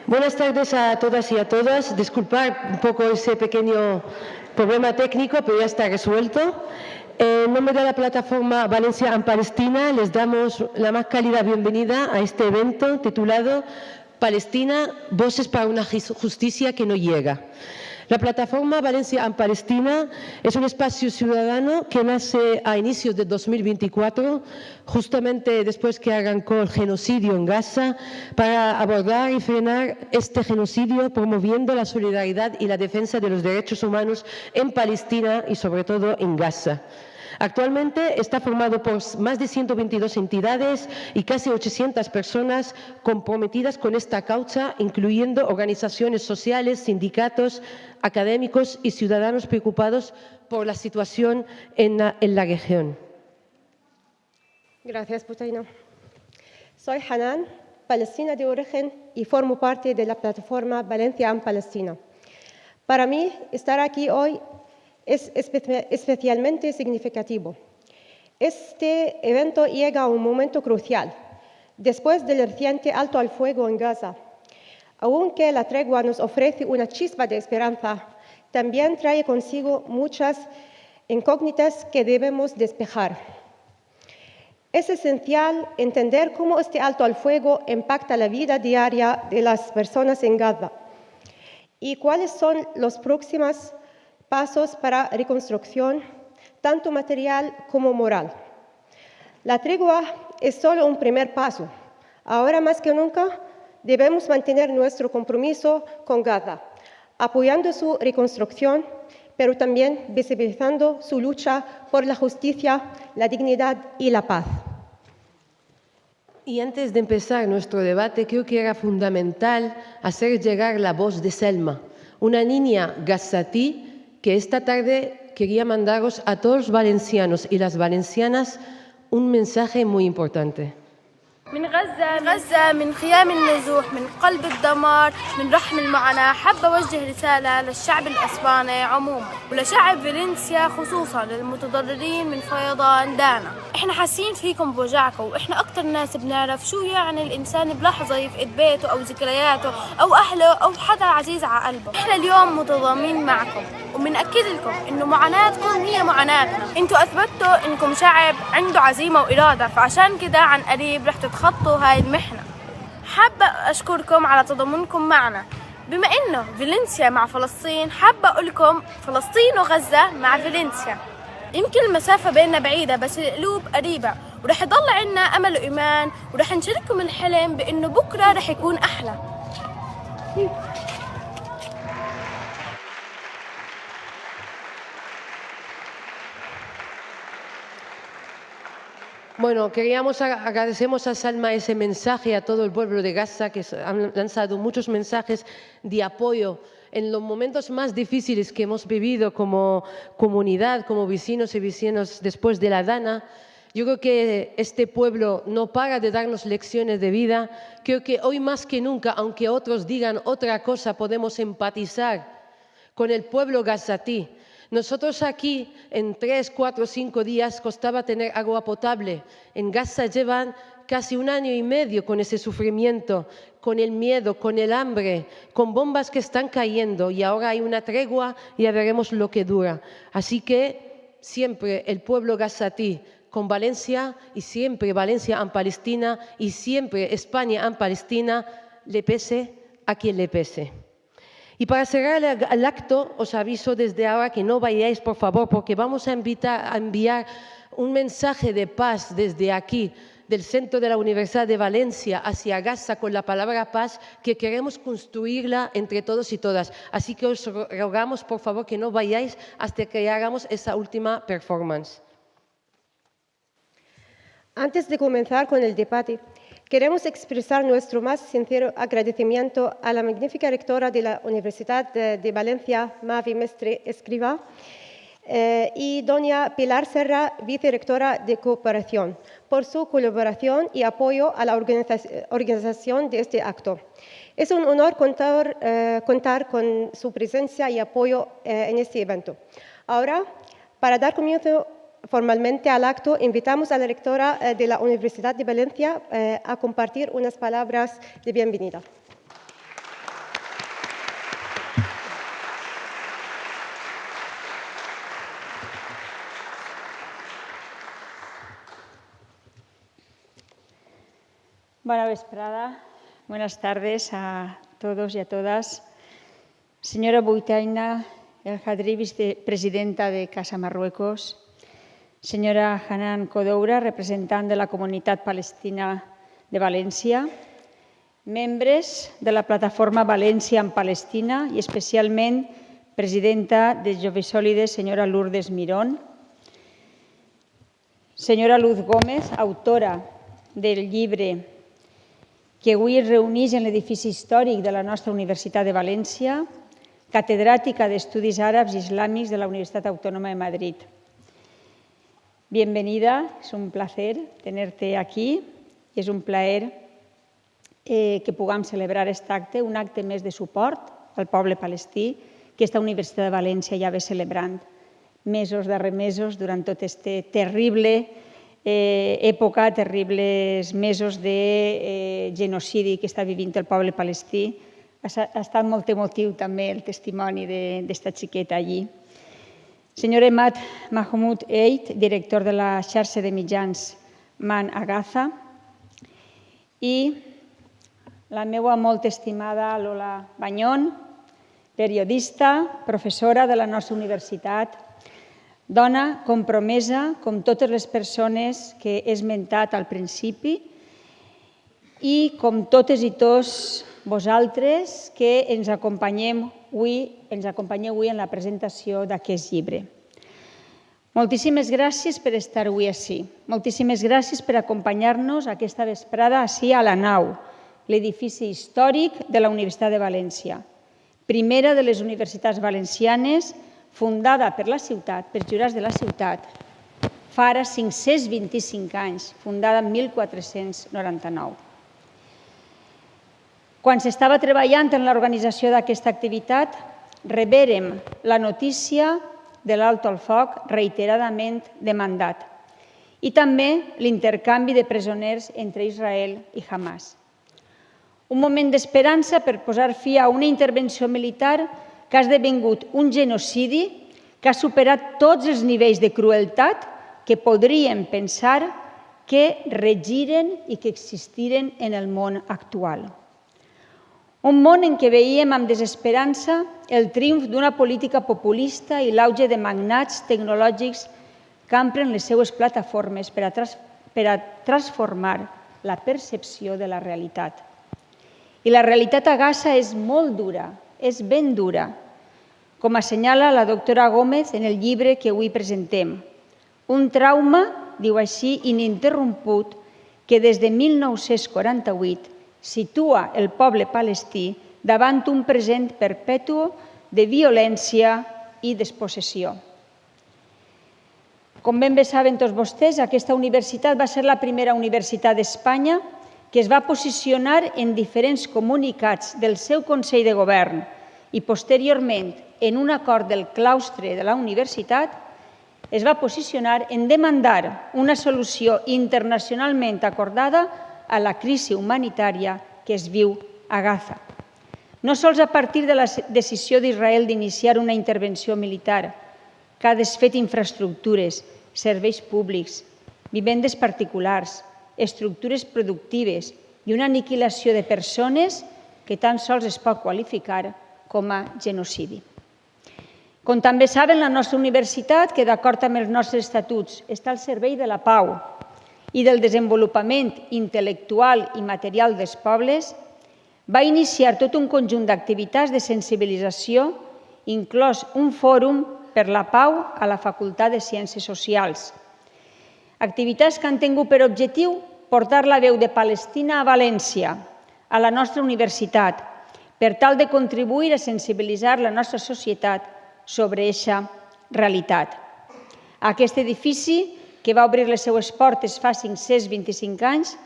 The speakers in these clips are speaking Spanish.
Buenas tardes a todas y a todas. Disculpar un poco ese pequeño problema técnico, pero ya está resuelto. En nombre de la plataforma Valencia en Palestina les damos la más cálida bienvenida a este evento titulado Palestina, voces para una justicia que no llega. La plataforma Valencia en Palestina es un espacio ciudadano que nace a inicios de 2024, justamente después que arrancó el genocidio en Gaza, para abordar y frenar este genocidio, promoviendo la solidaridad y la defensa de los derechos humanos en Palestina y sobre todo en Gaza. Actualmente está formado por más de 122 entidades y casi 800 personas comprometidas con esta causa, incluyendo organizaciones sociales, sindicatos, académicos y ciudadanos preocupados por la situación en la región. Gracias, Butaina. Soy Hanan, palestina de origen, y formo parte de la plataforma Valencia en Palestina. Para mí, estar aquí hoy es especialmente significativo. Este evento llega a un momento crucial, después del reciente alto al fuego en Gaza. Aunque la tregua nos ofrece una chispa de esperanza, también trae consigo muchas incógnitas que debemos despejar. Es esencial entender cómo este alto al fuego impacta la vida diaria de las personas en Gaza y cuáles son los próximos pasos para reconstrucción, tanto material como moral. La tregua es solo un primer paso. Ahora más que nunca debemos mantener nuestro compromiso con Gaza, apoyando su reconstrucción, pero también visibilizando su lucha por la justicia, la dignidad y la paz. Y antes de empezar nuestro debate, creo que era fundamental hacer llegar la voz de Selma, una niña gazatí que esta tarde quería mandaros a todos los valencianos y las valencianas un mensaje muy importante. من غزة من خيام النزوح من قلب الدمار من رحم المعاناة حابة أوجه رسالة للشعب الأسباني عموما ولشعب فالنسيا خصوصا للمتضررين من فيضان دانا. إحنا حاسين فيكم بوجعكم وإحنا أكتر ناس بنعرف شو يعني الإنسان بلحظة يفقد بيته أو ذكرياته أو أهله أو حدا عزيز على قلبه. إحنا اليوم متضامنين معكم وبنأكد لكم إنه معاناتكم هي معاناتنا. أنتوا أثبتوا إنكم شعب عنده عزيمة وإرادة، فعشان كده عن قريب رح تتخطوا هاي المحنة. حابة أشكركم على تضامنكم معنا. بما إنه فالنسيا مع فلسطين، حابة أقول لكم فلسطين وغزة مع فالنسيا. يمكن المسافة بيننا بعيدة بس القلوب قريبة، ورح يضل عنا أمل وإيمان، ورح نشارككم الحلم بإنه بكرة رح يكون أحلى. Bueno, agradecemos a Salma ese mensaje a todo el pueblo de Gaza, que han lanzado muchos mensajes de apoyo en los momentos más difíciles que hemos vivido como comunidad, como vecinos y vecinos después de la Dana. Yo creo que este pueblo no para de darnos lecciones de vida. Creo que hoy más que nunca, aunque otros digan otra cosa, podemos empatizar con el pueblo gazatí. Nosotros aquí, en 3, 4, 5 días, costaba tener agua potable. En Gaza llevan casi 1 año y medio con ese sufrimiento, con el miedo, con el hambre, con bombas que están cayendo, y ahora hay una tregua y ya veremos lo que dura. Así que siempre el pueblo gazatí con Valencia, y siempre Valencia en Palestina, y siempre España en Palestina, le pese a quien le pese. Y para cerrar el acto, os aviso desde ahora que no vayáis, por favor, porque vamos a enviar un mensaje de paz desde aquí, del centro de la Universidad de Valencia hacia Gaza, con la palabra paz, que queremos construirla entre todos y todas. Así que os rogamos, por favor, que no vayáis hasta que hagamos esa última performance. Antes de comenzar con el debate, queremos expresar nuestro más sincero agradecimiento a la magnífica rectora de la Universidad de Valencia, Mavi Mestre Escrivá, y doña Pilar Serra, vicerectora de Cooperación, por su colaboración y apoyo a la organización de este acto. Es un honor contar con su presencia y apoyo en este evento. Ahora, para dar comienzo formalmente al acto, invitamos a la rectora de la Universidad de Valencia a compartir unas palabras de bienvenida. Buena vesprada. Buenas tardes a todos y a todas. Señora Boutaina El Hadri, vicepresidenta de Casa Marruecos. Señora Hanan Kodoura, representant de la Comunitat Palestina de València. Membres de la plataforma València en Palestina i especialment presidenta de Joves Sòlides, senyora Lourdes Mirón. Senyora Luz Gómez, autora del llibre que avui es reuneix en l'edifici històric de la nostra Universitat de València, catedràtica d'Estudis Àrabs i Islàmics de la Universitat Autónoma de Madrid. Bienvenida, es un placer tenerte aquí. Es un plaer que puguem celebrar aquest acte, un acte més de suport al poble palestí que esta Universitat de València ja ve celebrant mesos darrere mesos durant tot aquesta terrible època, terribles mesos de genocidi que està vivint el poble palestí. Ha estat molt emotiu també el testimoni d'esta xiqueta allí. Senyor Emad Mahmoud Eid, director de la xarxa de mitjans Man a Gaza, i la meva molt estimada Lola Bañón, periodista, professora de la nostra universitat, dona compromesa, com totes les persones que he esmentat al principi, i com totes i tots vosaltres que ens acompanyeu avui en la presentació d'aquest llibre. Moltíssimes gràcies per estar avui ací. Moltíssimes gràcies per acompanyar-nos aquesta vesprada ací a la nau, l'edifici històric de la Universitat de València, primera de les universitats valencianes, fundada per la ciutat, per jurats de la ciutat, fa ara 525 anys, fundada en 1499. Quan s'estava treballant en l'organització d'aquesta activitat, rebérem la notícia de l'alto al foc reiteradament demandat i també l'intercanvi de presoners entre Israel i Hamas. Un moment d'esperança per posar fi a una intervenció militar que ha esdevingut un genocidi que ha superat tots els nivells de crueltat que podríem pensar que regiren i que existiren en el món actual. Un món en què veiem amb desesperança el triomf d'una política populista i l'auge de magnats tecnològics que empren les seues plataformes per a transformar la percepció de la realitat. I la realitat a Gaza és molt dura, és ben dura, com assenyala la doctora Gómez en el llibre que avui presentem. Un trauma, diu així, ininterromput, que des de 1948 situa el poble palestí davant un present perpetu de violència i despossessió. Com ben bé saben tots vostès, aquesta universitat va ser la primera universitat d'Espanya que es va posicionar en diferents comunicats del seu Consell de Govern i posteriorment en un acord del claustre de la universitat, es va posicionar en demandar una solució internacionalment acordada a la crisi humanitària que es viu a Gaza. No sols a partir de la decisió d'Israel d'iniciar una intervenció militar que ha desfet infraestructures, serveis públics, vivendes particulars, estructures productives i una aniquilació de persones que tan sols es pot qualificar com a genocidi. Com també saben, la nostra universitat, que d'acord amb els nostres estatuts està al servei de la pau i del desenvolupament intel·lectual i material dels pobles, va iniciar tot un conjunt d'activitats de sensibilització, inclòs un fòrum per la pau a la Facultat de Ciències Socials. Activitats que han tingut per objectiu portar la veu de Palestina a València, a la nostra universitat, per tal de contribuir a sensibilitzar la nostra societat sobre aquesta realitat. Aquest edifici, que va obrir les seues portes fa 525 anys,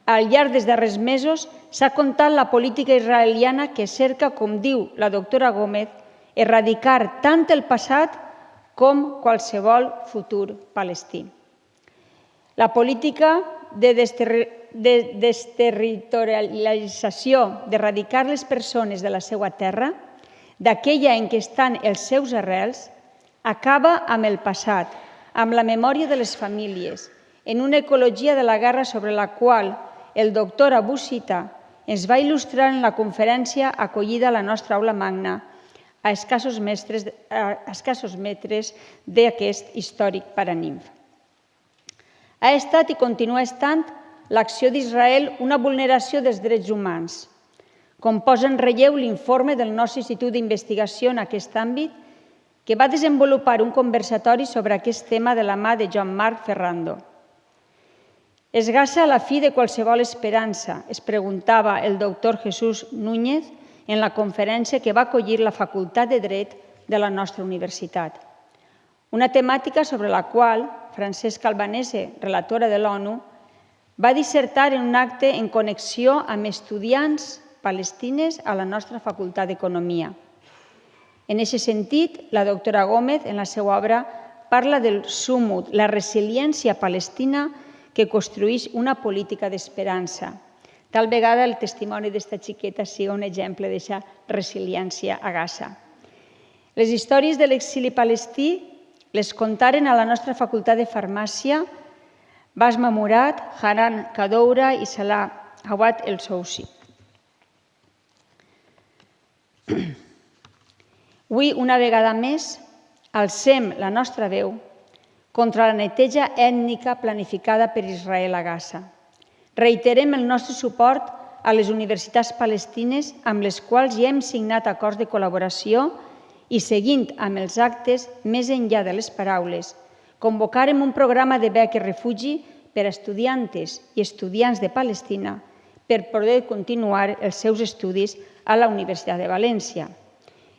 al llarg dels darrers mesos s'ha comptat la política israeliana que cerca, com diu la doctora Gómez, erradicar tant el passat com qualsevol futur palestí. La política de desterritorialització, d'erradicar les persones de la seva terra, d'aquella en què estan els seus arrels, acaba amb el passat, amb la memòria de les famílies, en una ecologia de la guerra sobre la qual el doctor Abu Sita, ens va il·lustrar en la conferència acollida a la nostra aula magna a escassos metres d'aquest històric Paranimf. Ha estat i continua estant l'acció d'Israel una vulneració dels drets humans, com posa en relleu l'informe del nostre Institut d'Investigació en aquest àmbit, que va desenvolupar un conversatori sobre aquest tema de la mà de Joan-Marc Ferrando. És Gaza la fi de qualsevol esperança, es preguntava el doctor Jesús Núñez en la conferència que va acollir la Facultat de Dret de la nostra universitat. Una temàtica sobre la qual Francesca Albanese, relatora de l'ONU, va dissertar en un acte en connexió amb estudiants palestines a la nostra Facultat d'Economia. En aquest sentit, la doctora Gómez, en la seva obra, parla del sumut, la resiliència palestina que construeix una política d'esperança. Tal vegada el testimoni d'esta xiqueta sigui un exemple d'aquesta resiliència a Gaza. Les històries de l'exili palestí les contaren a la nostra Facultat de Farmàcia Basma Murad, Hanan Kadoura i Salah Awad El-Soussi. Avui, una vegada més, alcem la nostra veu contra la neteja ètnica planificada per Israel a Gaza. Reiterem el nostre suport a les universitats palestines amb les quals ja hem signat acords de col·laboració i, seguint amb els actes més enllà de les paraules, convocarem un programa de beques refugi per a estudiantes i estudiants de Palestina per poder continuar els seus estudis a la Universitat de València.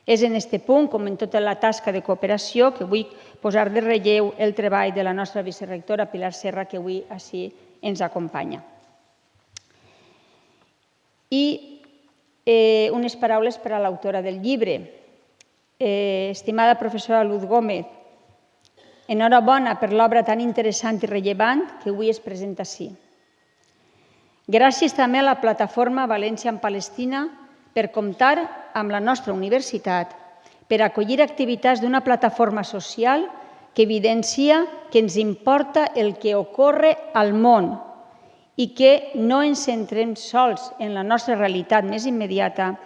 És en aquest punt, com en tota la tasca de cooperació, que vull posar de relleu el treball de la nostra vicerectora Pilar Serra, que avui així ens acompanya. I unes paraules per a l'autora del llibre. Estimada professora Luz Gómez, enhorabona per l'obra tan interessant i rellevant que avui es presenta ací. Gràcies també a la plataforma València en Palestina per comptar amb la nostra universitat, per acollir activitats d'una plataforma social que evidencia que ens importa el que ocorre al món i que no ens centrem sols en la nostra realitat més immediata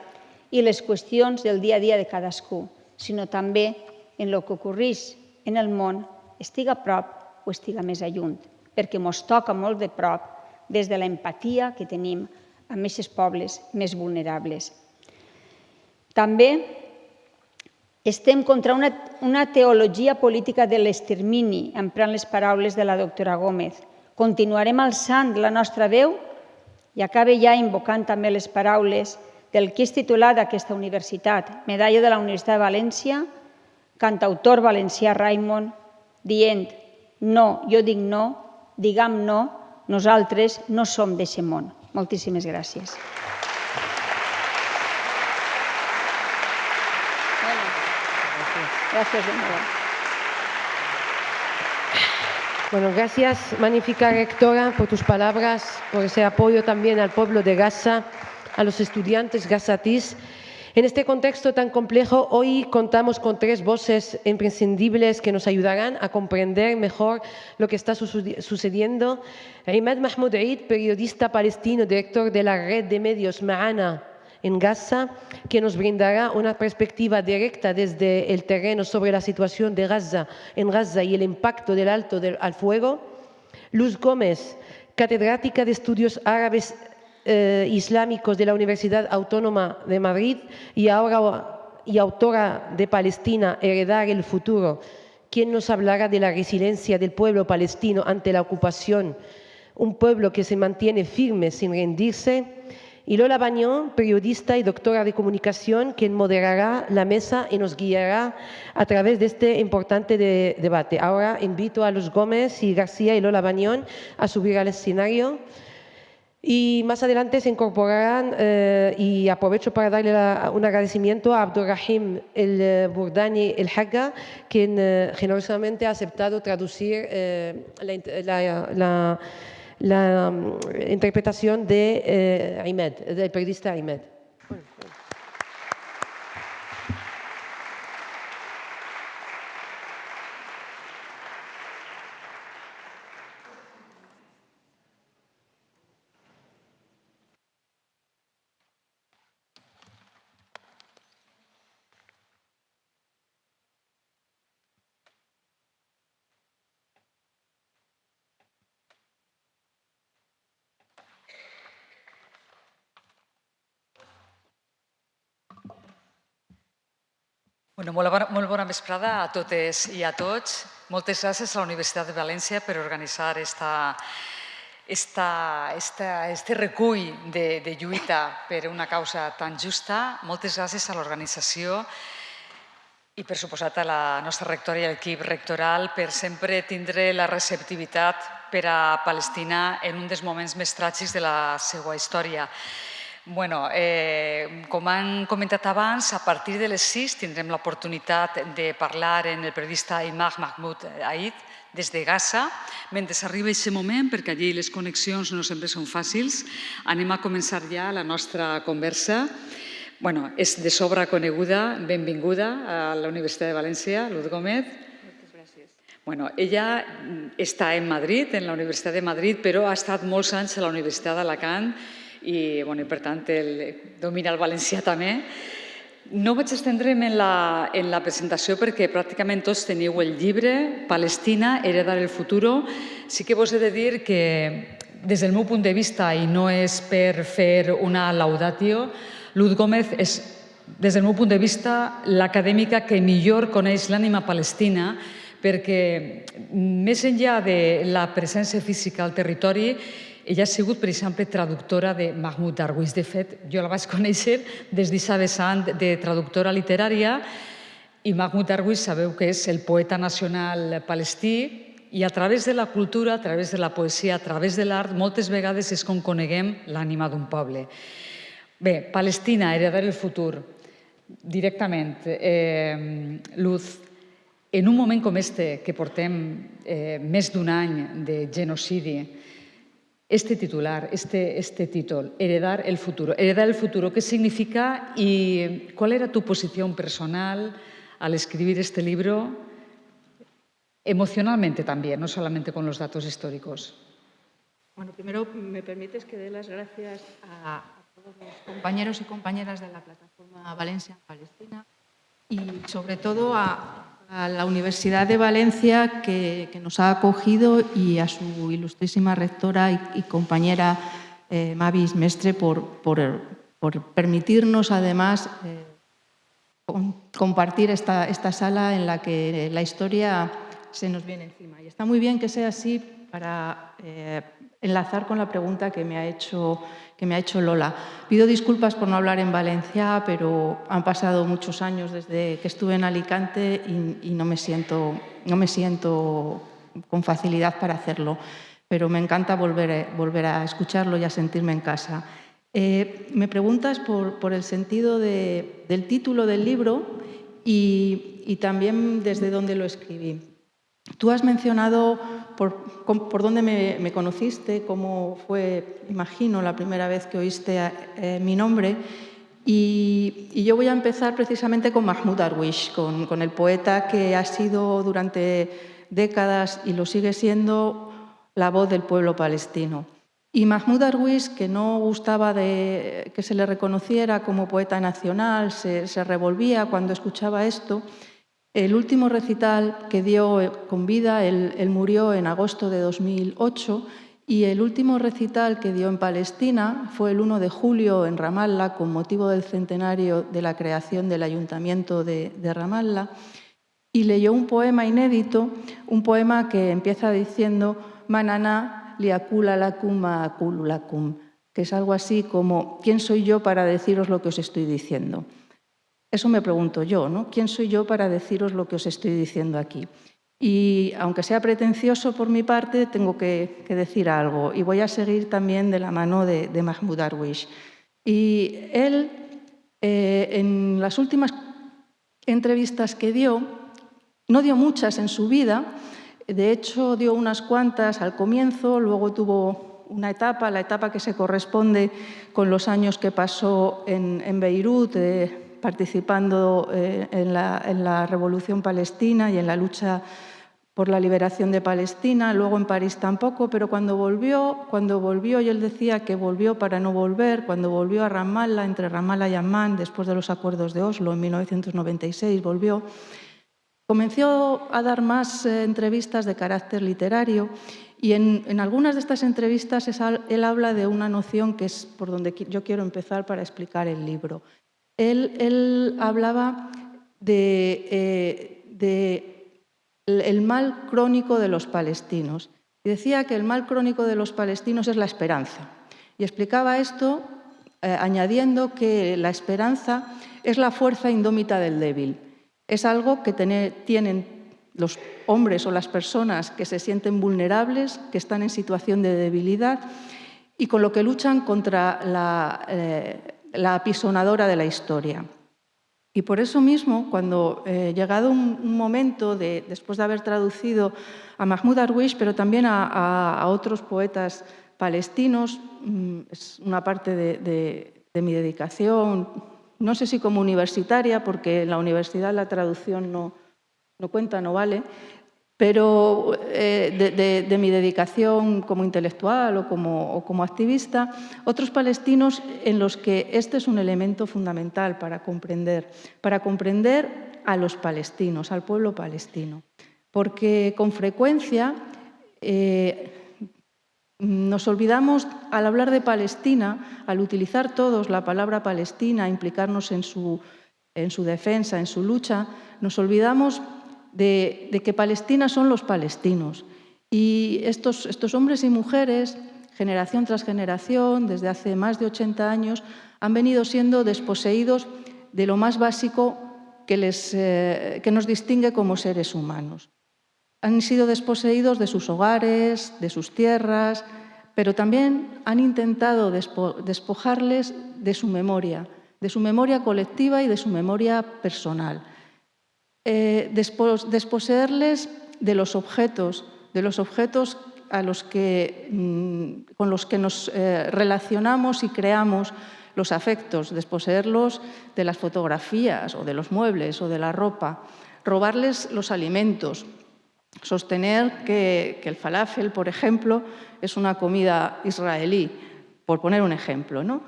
i les qüestions del dia a dia de cadascú, sinó també en el que ocorreix en el món, estiga a prop o estiga més a lluny, perquè ens toca molt de prop des de l'empatia que tenim amb aquests pobles més vulnerables. També estem contra una teologia política de l'extermini, emprant les paraules de la doctora Gómez. Continuarem alçant la nostra veu i acabe ja invocant també les paraules del que és titular d'aquesta universitat, medalla de la Universitat de València, cantautor valencià Raimon, dient: no, jo dic no, diguem no, nosaltres no som d'aquest món. Moltíssimes gràcies. Gracias de nuevo. Bueno, gracias, magnífica rectora, por tus palabras, por ese apoyo también al pueblo de Gaza, a los estudiantes gazatíes. En este contexto tan complejo, hoy contamos con 3 voces imprescindibles que nos ayudarán a comprender mejor lo que está sucediendo. Imad Mahmoud Eid, periodista palestino, director de la red de medios Ma'ana en Gaza, que nos brindará una perspectiva directa desde el terreno sobre la situación de Gaza y el impacto del alto al fuego. Luz Gómez, catedrática de Estudios Árabes Islámicos de la Universidad Autónoma de Madrid y autora de Palestina, Heredar el futuro, quien nos hablará de la resiliencia del pueblo palestino ante la ocupación, un pueblo que se mantiene firme sin rendirse. Y Lola Bañón, periodista y doctora de comunicación, quien moderará la mesa y nos guiará a través de este importante debate. Ahora invito a Luz Gómez y García y Lola Bañón a subir al escenario. Y más adelante se incorporarán, y aprovecho para darle un agradecimiento a Abdurrahim El Burdani El Hagga, quien generosamente ha aceptado traducir la interpretación de Imad, del periodista Imad. Bueno, molt bona vesprada a totes i a tots. Moltes gràcies a la Universitat de València per organitzar este recull de lluita per una causa tan justa. Moltes gràcies a l'organització i, per suposat, a la nostra rectora i a l'equip rectoral per sempre tindre la receptivitat per a Palestina en un dels moments més tràgics de la seva història. Bueno, com han comentat abans, a partir de les 6 tindrem l'oportunitat de parlar amb el periodista Imad Mahmoud Aid des de Gaza. Mentre arriba aquest moment, perquè allí les connexions no sempre són fàcils, anem a començar ja la nostra conversa. Bueno, és de sobra coneguda, benvinguda a la Universitat de València, Luz Gómez. Moltes gràcies. Bueno, ella està en Madrid, en la Universitat de Madrid, però ha estat molts anys a la Universitat d'Alacant i, per tant, domina el valencià també. No vaig estendre'm en la presentació perquè pràcticament tots teniu el llibre Palestina, heredar el futuro. Sí que vos he de dir que, des del meu punt de vista, i no és per fer una laudatio, Luz Gómez és, des del meu punt de vista, l'acadèmica que millor coneix l'ànima palestina perquè, més enllà de la presència física al territori, ella ha sigut, per exemple, traductora de Mahmoud Darwish. De fet, jo la vaig conèixer des d'aquesta vessant de traductora literària i Mahmoud Darwish sabeu que és el poeta nacional palestí i a través de la cultura, a través de la poesia, a través de l'art, moltes vegades és com coneguem l'ànima d'un poble. Bé, Palestina, heredar el futur. Directament, Luz, en un moment com este, que portem més d'un any de genocidi, este titular, este títol, heredar el futuro. Heredar el futuro, ¿qué significa y cuál era tu posición personal al escribir este libro? Emocionalmente también, no solamente con los datos históricos. Bueno, primero me permites que dé las gracias a todos los compañeros y compañeras de la plataforma Valencia Palestina y sobre todo a la Universidad de Valencia que nos ha acogido y a su ilustrísima rectora y compañera Mavis Mestre por permitirnos además compartir esta sala en la que la historia se nos viene encima. Y está muy bien que sea así para enlazar con la pregunta que me ha hecho Lola. Pido disculpas por no hablar en valencià, pero han pasado muchos años desde que estuve en Alicante y no me siento con facilidad para hacerlo, pero me encanta volver a escucharlo y a sentirme en casa. Me preguntas por el sentido del título del libro y también desde dónde lo escribí. Tú has mencionado por dónde me conociste, cómo fue, imagino, la primera vez que oíste mi nombre. Y yo voy a empezar precisamente con Mahmoud Darwish, con el poeta que ha sido durante décadas y lo sigue siendo la voz del pueblo palestino. Y Mahmoud Darwish, que no gustaba de que se le reconociera como poeta nacional, se revolvía cuando escuchaba esto. El último recital que dio con vida, él murió en agosto de 2008, y el último recital que dio en Palestina fue el 1 de julio en Ramallah, con motivo del centenario de la creación del Ayuntamiento de Ramallah, y leyó un poema inédito, un poema que empieza diciendo «Manana liakula lakum ma aqulu lakum», que es algo así como «¿Quién soy yo para deciros lo que os estoy diciendo?». Eso me pregunto yo, ¿no? ¿Quién soy yo para deciros lo que os estoy diciendo aquí? Y aunque sea pretencioso por mi parte, tengo que decir algo. Y voy a seguir también de la mano de Mahmoud Darwish. Y él, en las últimas entrevistas que dio, no dio muchas en su vida, de hecho dio unas cuantas al comienzo, luego tuvo una etapa, la etapa que se corresponde con los años que pasó en Beirut, participando en la Revolución Palestina y en la lucha por la liberación de Palestina, luego en París tampoco, pero cuando volvió, y él decía que volvió para no volver, cuando volvió a Ramallah, entre Ramallah y Amman, después de los acuerdos de Oslo en 1996, volvió, comenzó a dar más entrevistas de carácter literario y en algunas de estas entrevistas él habla de una noción que es por donde yo quiero empezar para explicar el libro. Él hablaba el mal crónico de los palestinos. Y decía que el mal crónico de los palestinos es la esperanza. Y explicaba esto añadiendo que la esperanza es la fuerza indómita del débil. Es algo que tienen los hombres o las personas que se sienten vulnerables, que están en situación de debilidad y con lo que luchan contra la apisonadora de la historia. Y por eso mismo, cuando llegado un momento, después de haber traducido a Mahmoud Darwish, pero también a otros poetas palestinos, es una parte de mi dedicación, no sé si como universitaria, porque en la universidad la traducción no cuenta, no vale, pero de mi dedicación como intelectual o como activista, otros palestinos en los que este es un elemento fundamental para comprender a los palestinos, al pueblo palestino. Porque con frecuencia nos olvidamos, al hablar de Palestina, al utilizar todos la palabra Palestina, implicarnos en su defensa, en su lucha, nos olvidamos de que Palestina son los palestinos. Y estos hombres y mujeres, generación tras generación, desde hace más de 80 años, han venido siendo desposeídos de lo más básico que nos distingue como seres humanos. Han sido desposeídos de sus hogares, de sus tierras, pero también han intentado despojarles de su memoria colectiva y de su memoria personal. Desposeerles de los objetos con los que nos relacionamos y creamos los afectos, desposeerlos de las fotografías o de los muebles o de la ropa, robarles los alimentos, sostener que el falafel, por ejemplo, es una comida israelí, por poner un ejemplo, ¿no?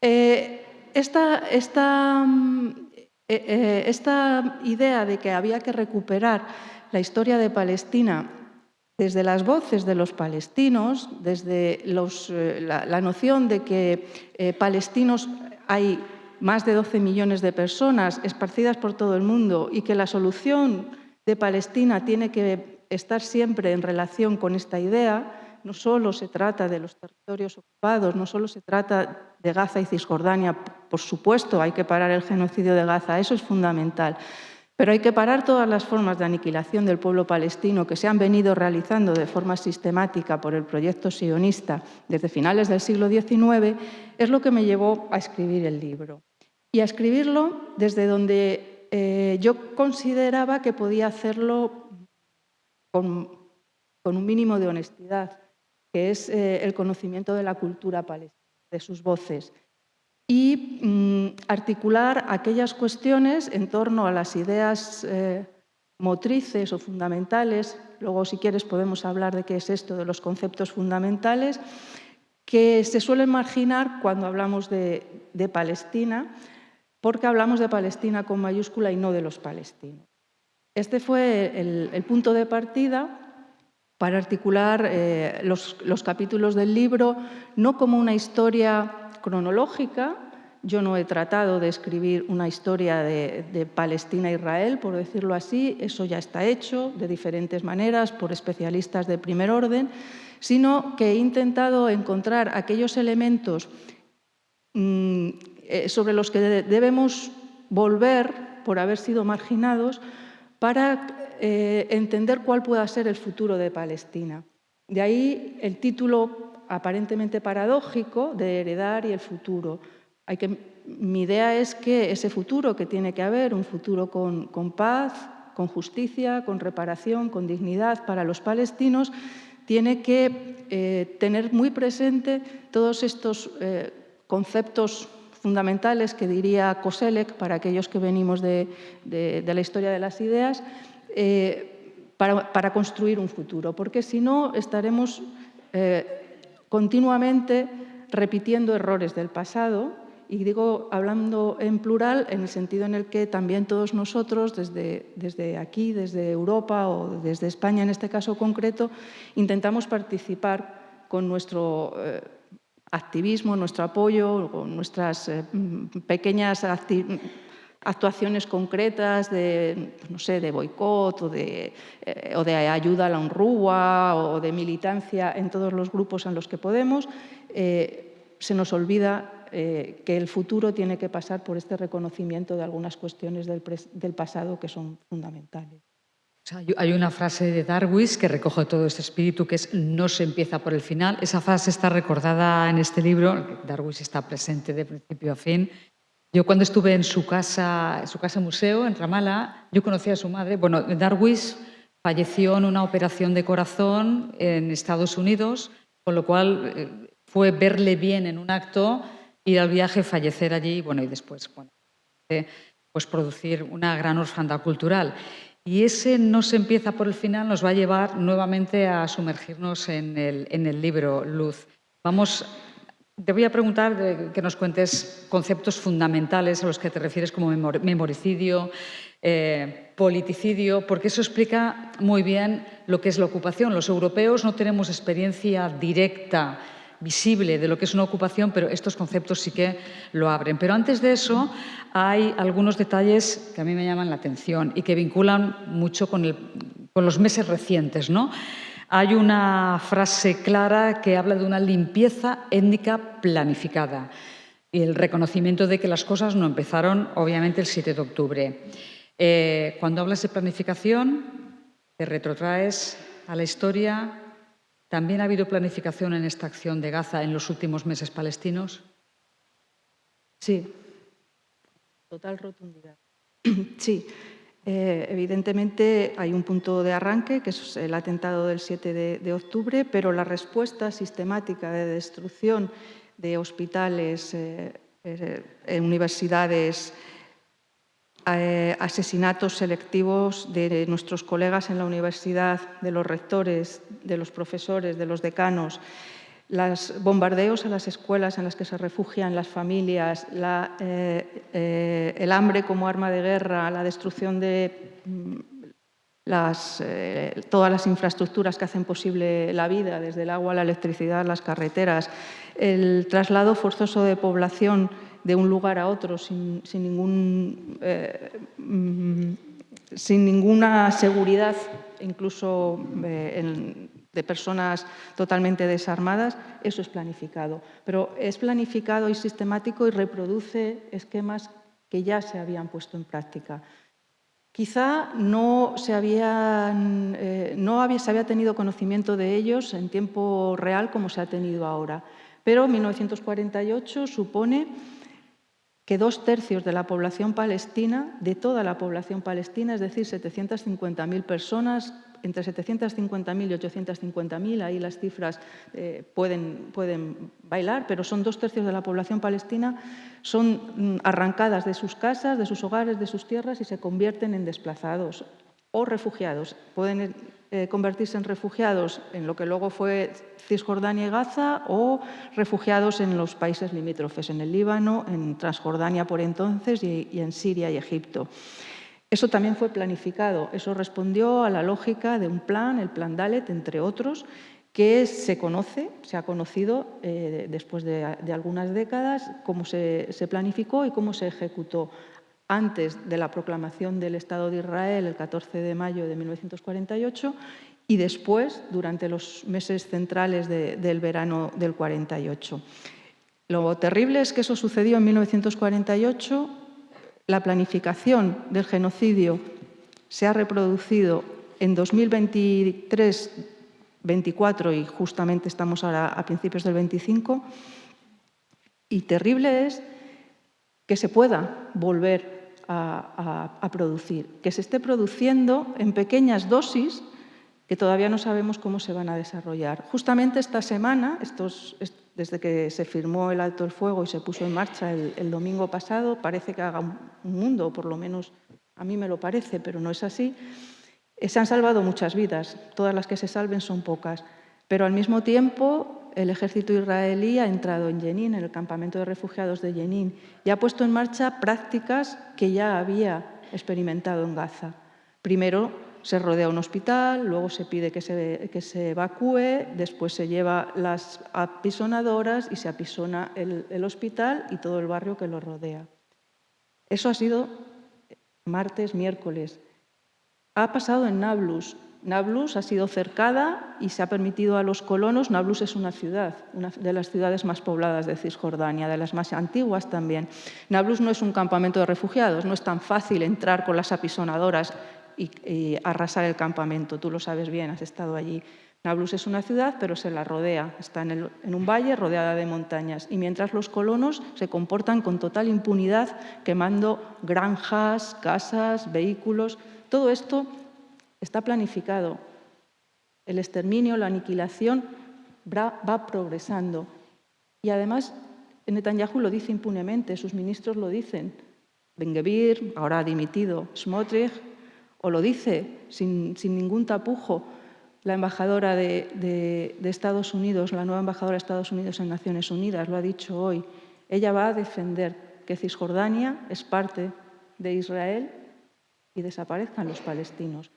Esta idea de que había que recuperar la historia de Palestina desde las voces de los palestinos, desde la noción de que palestinos hay más de 12 millones de personas esparcidas por todo el mundo y que la solución de Palestina tiene que estar siempre en relación con esta idea. No solo se trata de los territorios ocupados, no solo se trata de Gaza y Cisjordania, por supuesto hay que parar el genocidio de Gaza, eso es fundamental, pero hay que parar todas las formas de aniquilación del pueblo palestino que se han venido realizando de forma sistemática por el proyecto sionista desde finales del siglo XIX, es lo que me llevó a escribir el libro. Y a escribirlo desde donde yo consideraba que podía hacerlo con un mínimo de honestidad, que es el conocimiento de la cultura palestina, de sus voces, y articular aquellas cuestiones en torno a las ideas motrices o fundamentales, luego si quieres podemos hablar de qué es esto de los conceptos fundamentales, que se suelen marginar cuando hablamos de Palestina, porque hablamos de Palestina con mayúscula y no de los palestinos. Este fue el punto de partida para articular los capítulos del libro, no como una historia cronológica. Yo no he tratado de escribir una historia de Palestina-Israel, por decirlo así, eso ya está hecho de diferentes maneras por especialistas de primer orden, sino que he intentado encontrar aquellos elementos sobre los que debemos volver por haber sido marginados para entender cuál pueda ser el futuro de Palestina. De ahí el título aparentemente paradójico de Heredar y el futuro. Mi idea es que ese futuro que tiene que haber, un futuro con paz, con justicia, con reparación, con dignidad para los palestinos, tiene que tener muy presente todos estos conceptos fundamentales que diría Koselleck, para aquellos que venimos de la historia de las ideas, para construir un futuro, porque si no estaremos continuamente repitiendo errores del pasado, y digo hablando en plural en el sentido en el que también todos nosotros desde aquí, desde Europa o desde España en este caso concreto, intentamos participar con nuestro activismo, nuestro apoyo, con nuestras pequeñas actuaciones concretas de, no sé, de boicot o de ayuda a la UNRWA o de militancia en todos los grupos en los que podemos, se nos olvida que el futuro tiene que pasar por este reconocimiento de algunas cuestiones del pasado que son fundamentales. O sea, hay una frase de Darwin que recoge todo este espíritu, que es no se empieza por el final. Esa frase está recordada en este libro, Darwin está presente de principio a fin. Yo cuando estuve en su casa museo, en Ramallah, yo conocí a su madre. Bueno, Darwin falleció en una operación de corazón en Estados Unidos, con lo cual fue verle bien en un acto, ir al viaje, fallecer allí y después pues producir una gran orfandad cultural. Y ese no se empieza por el final nos va a llevar nuevamente a sumergirnos en el libro, Luz. Te voy a preguntar que nos cuentes conceptos fundamentales a los que te refieres como memoricidio, politicidio, porque eso explica muy bien lo que es la ocupación. Los europeos no tenemos experiencia directa, visible de lo que es una ocupación, pero estos conceptos sí que lo abren. Pero antes de eso hay algunos detalles que a mí me llaman la atención y que vinculan mucho con los meses recientes, ¿no? Hay una frase clara que habla de una limpieza étnica planificada y el reconocimiento de que las cosas no empezaron, obviamente, el 7 de octubre. Cuando hablas de planificación, te retrotraes a la historia. ¿También ha habido planificación en esta acción de Gaza en los últimos meses palestinos? Sí, total rotundidad. Sí, evidentemente hay un punto de arranque, que es el atentado del 7 de octubre, pero la respuesta sistemática de destrucción de hospitales, universidades, asesinatos selectivos de nuestros colegas en la universidad, de los rectores, de los profesores, de los decanos, los bombardeos a las escuelas en las que se refugian las familias, el hambre como arma de guerra, la destrucción de todas las infraestructuras que hacen posible la vida, desde el agua, la electricidad, las carreteras, el traslado forzoso de población de un lugar a otro sin ninguna seguridad, incluso de personas totalmente desarmadas, eso es planificado. Pero es planificado y sistemático y reproduce esquemas que ya se habían puesto en práctica. Quizá no se había tenido conocimiento de ellos en tiempo real como se ha tenido ahora, pero 1948 supone que 2/3 de la población palestina, de toda la población palestina, es decir, 750.000 personas, entre 750.000 y 850.000, ahí las cifras pueden bailar, pero son 2/3 de la población palestina, son arrancadas de sus casas, de sus hogares, de sus tierras y se convierten en desplazados o refugiados. Pueden convertirse en refugiados en lo que luego fue Cisjordania y Gaza o refugiados en los países limítrofes, en el Líbano, en Transjordania por entonces y en Siria y Egipto. Eso también fue planificado, eso respondió a la lógica de un plan, el Plan Dalet, entre otros, que se ha conocido después de algunas décadas cómo se planificó y cómo se ejecutó antes de la proclamación del Estado de Israel el 14 de mayo de 1948 y después, durante los meses centrales del verano del 48. Lo terrible es que eso sucedió en 1948, la planificación del genocidio se ha reproducido en 2023, 24 y justamente estamos ahora a principios del 25, y terrible es que se pueda volver a producir, que se esté produciendo en pequeñas dosis que todavía no sabemos cómo se van a desarrollar. Justamente esta semana, desde que se firmó el alto el fuego y se puso en marcha el domingo pasado, parece que haga un mundo, por lo menos a mí me lo parece, pero no es así. Se han salvado muchas vidas, todas las que se salven son pocas, pero al mismo tiempo el ejército israelí ha entrado en Jenin, en el campamento de refugiados de Jenin, y ha puesto en marcha prácticas que ya había experimentado en Gaza. Primero se rodea un hospital, luego se pide que se evacúe, después se lleva las apisonadoras y se apisona el hospital y todo el barrio que lo rodea. Eso ha sido martes, miércoles. Ha pasado en Nablus. Nablus ha sido cercada y se ha permitido a los colonos. Nablus es una ciudad, una de las ciudades más pobladas de Cisjordania, de las más antiguas también. Nablus no es un campamento de refugiados, no es tan fácil entrar con las apisonadoras y arrasar el campamento. Tú lo sabes bien, has estado allí. Nablus es una ciudad, pero se la rodea, está en un valle rodeada de montañas. Y mientras los colonos se comportan con total impunidad, quemando granjas, casas, vehículos, todo esto está planificado. El exterminio, la aniquilación va progresando. Y además, Netanyahu lo dice impunemente, sus ministros lo dicen. Ben-Gvir, ahora ha dimitido, Smotrich, o lo dice sin ningún tapujo la embajadora de Estados Unidos, la nueva embajadora de Estados Unidos en Naciones Unidas, lo ha dicho hoy. Ella va a defender que Cisjordania es parte de Israel y desaparezcan los palestinos.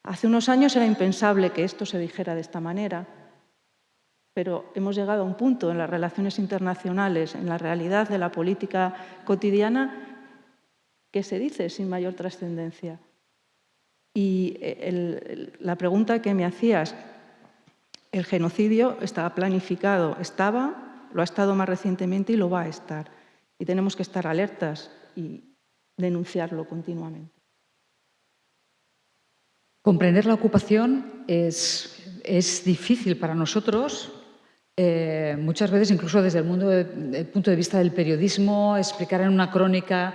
Hace unos años era impensable que esto se dijera de esta manera, pero hemos llegado a un punto en las relaciones internacionales, en la realidad de la política cotidiana, que se dice sin mayor trascendencia. Y la pregunta que me hacías, el genocidio estaba planificado, lo ha estado más recientemente y lo va a estar. Y tenemos que estar alertas y denunciarlo continuamente. Comprender la ocupación es difícil para nosotros, muchas veces incluso desde el punto de vista del periodismo, explicar en una crónica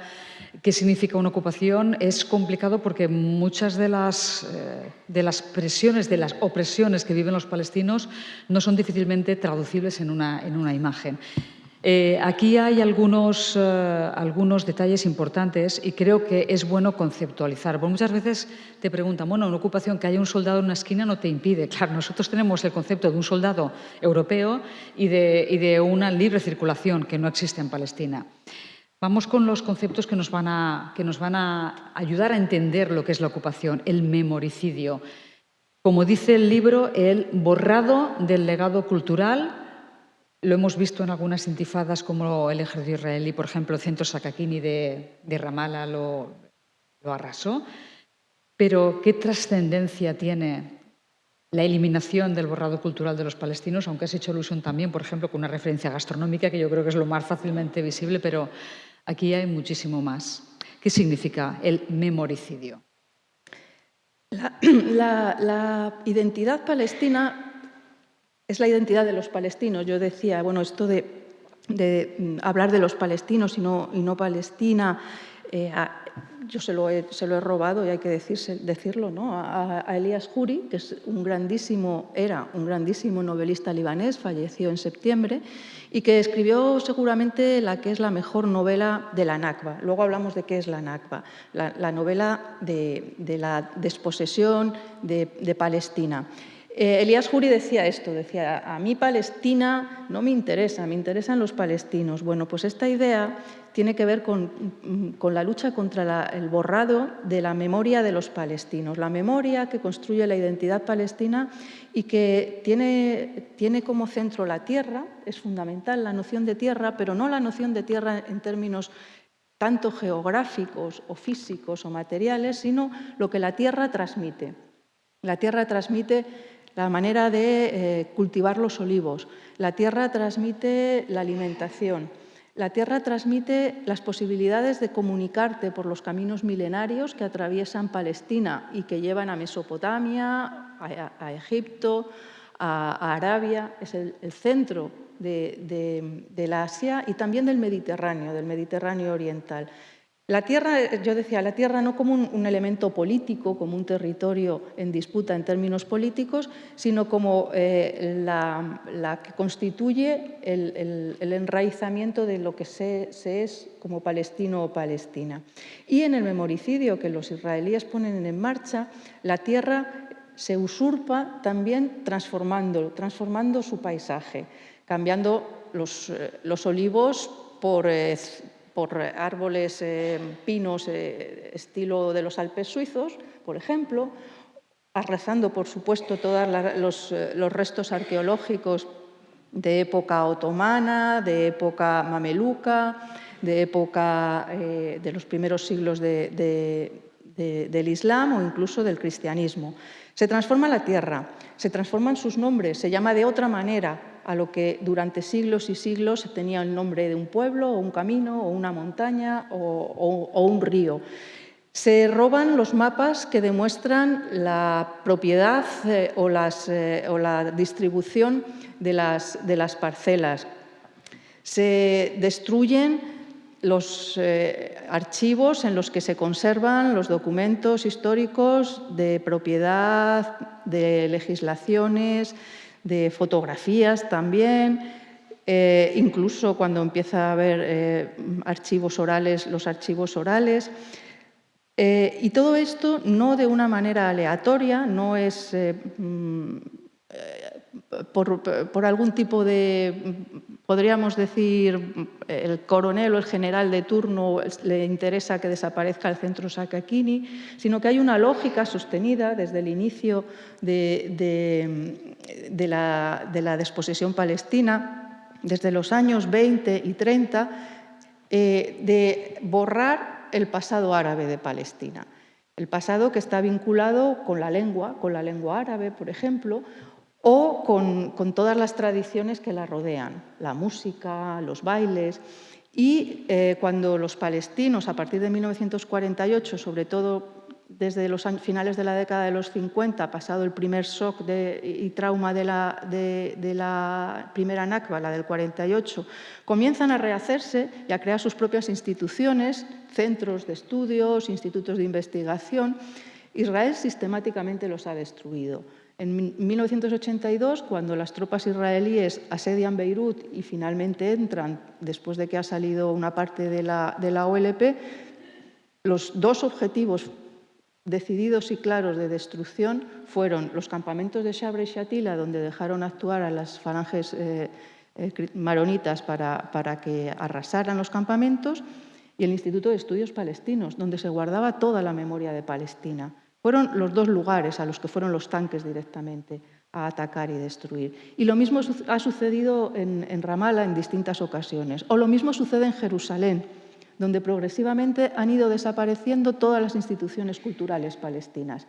qué significa una ocupación es complicado porque muchas de las presiones, de las opresiones que viven los palestinos no son difícilmente traducibles en una imagen. Aquí hay algunos detalles importantes y creo que es bueno conceptualizar. Porque muchas veces te preguntan, bueno, una ocupación, que haya un soldado en una esquina no te impide. Claro, nosotros tenemos el concepto de un soldado europeo y de una libre circulación que no existe en Palestina. Vamos con los conceptos que nos van a ayudar a entender lo que es la ocupación, el memoricidio. Como dice el libro, el borrado del legado cultural. Lo hemos visto en algunas intifadas como el ejército israelí, por ejemplo, el centro Sakakini de Ramallah lo arrasó. Pero ¿qué trascendencia tiene la eliminación del borrado cultural de los palestinos? Aunque has hecho alusión también, por ejemplo, con una referencia gastronómica, que yo creo que es lo más fácilmente visible, pero aquí hay muchísimo más. ¿Qué significa el memoricidio? La identidad palestina es la identidad de los palestinos. Yo decía, bueno, esto de hablar de los palestinos y no Palestina, yo se lo he robado y hay que decirlo, ¿no? A Elias Khoury, que era un grandísimo novelista libanés, falleció en septiembre, y que escribió seguramente la que es la mejor novela de la Nakba. Luego hablamos de qué es la Nakba, la novela de la desposesión de Palestina. Elias Khoury decía esto, decía, a mí Palestina no me interesa, me interesan los palestinos. Bueno, pues esta idea tiene que ver con la lucha contra el borrado de la memoria de los palestinos, la memoria que construye la identidad palestina y que tiene como centro la tierra, es fundamental la noción de tierra, pero no la noción de tierra en términos tanto geográficos o físicos o materiales, sino lo que la tierra transmite. La tierra transmite la manera de cultivar los olivos, la tierra transmite la alimentación, la tierra transmite las posibilidades de comunicarte por los caminos milenarios que atraviesan Palestina y que llevan a Mesopotamia, a Egipto, a Arabia. Es el centro de la Asia y también del Mediterráneo oriental. La tierra, yo decía, la tierra no como un elemento político, como un territorio en disputa en términos políticos, sino como la que constituye el enraizamiento de lo que se es como palestino o palestina. Y en el memoricidio que los israelíes ponen en marcha, la tierra se usurpa también transformando su paisaje, cambiando los olivos por árboles pinos estilo de los Alpes suizos, por ejemplo, arrasando, por supuesto, todos los restos arqueológicos de época otomana, de época mameluca, de época de los primeros siglos del Islam o incluso del cristianismo. Se transforma la tierra, se transforman sus nombres, se llama de otra manera a lo que durante siglos y siglos tenía el nombre de un pueblo o un camino o una montaña o un río. Se roban los mapas que demuestran la propiedad o la distribución de las parcelas. Se destruyen los archivos en los que se conservan los documentos históricos de propiedad, de legislaciones, de fotografías también, incluso cuando empieza a haber archivos orales, los archivos orales. Y todo esto no de una manera aleatoria, no es por algún tipo de, podríamos decir, el coronel o el general de turno le interesa que desaparezca el centro Sakakini, sino que hay una lógica sostenida desde el inicio de la desposesión palestina, desde los años 20 y 30, de borrar el pasado árabe de Palestina. El pasado que está vinculado con la lengua árabe, por ejemplo, o con todas las tradiciones que la rodean, la música, los bailes. Y cuando los palestinos, a partir de 1948, sobre todo desde los finales de la década de los 50, pasado el primer shock y trauma de la primera Nakba, la del 48, comienzan a rehacerse y a crear sus propias instituciones, centros de estudios, institutos de investigación. Israel sistemáticamente los ha destruido. En 1982, cuando las tropas israelíes asedian Beirut y finalmente entran, después de que ha salido una parte de la OLP, los dos objetivos decididos y claros de destrucción fueron los campamentos de Shabra y Shatila, donde dejaron actuar a las falanges maronitas para que arrasaran los campamentos, y el Instituto de Estudios Palestinos, donde se guardaba toda la memoria de Palestina. Fueron los dos lugares a los que fueron los tanques directamente a atacar y destruir. Y lo mismo ha sucedido en Ramallah en distintas ocasiones. O lo mismo sucede en Jerusalén, donde progresivamente han ido desapareciendo todas las instituciones culturales palestinas,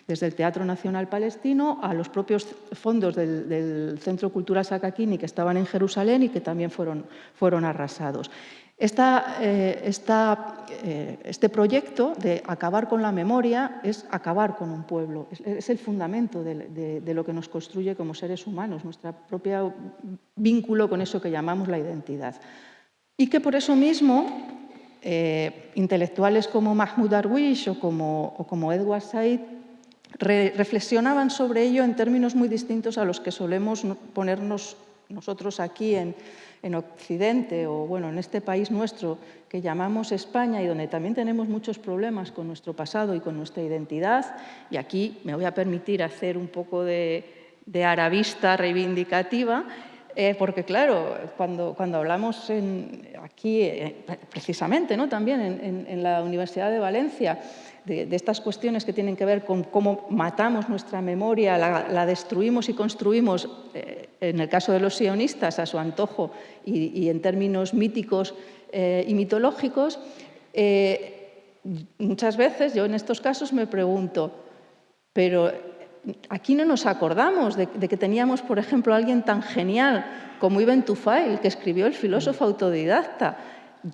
desde el Teatro Nacional Palestino a los propios fondos del Centro Cultural Sakakini, que estaban en Jerusalén y que también fueron arrasados. Este proyecto de acabar con la memoria es acabar con un pueblo, es el fundamento de lo que nos construye como seres humanos, nuestro propio vínculo con eso que llamamos la identidad. Y que por eso mismo intelectuales como Mahmoud Darwish o como Edward Said reflexionaban sobre ello en términos muy distintos a los que solemos ponernos nosotros aquí en Occidente o bueno, en este país nuestro que llamamos España y donde también tenemos muchos problemas con nuestro pasado y con nuestra identidad. Y aquí me voy a permitir hacer un poco de arabista reivindicativa, porque claro, cuando hablamos aquí, precisamente, ¿no? También en la Universidad de Valencia, de estas cuestiones que tienen que ver con cómo matamos nuestra memoria, la destruimos y construimos, en el caso de los sionistas, a su antojo y en términos míticos y mitológicos, muchas veces yo en estos casos me pregunto, pero aquí no nos acordamos de que teníamos, por ejemplo, a alguien tan genial como Ibn Tufail, que escribió El filósofo autodidacta.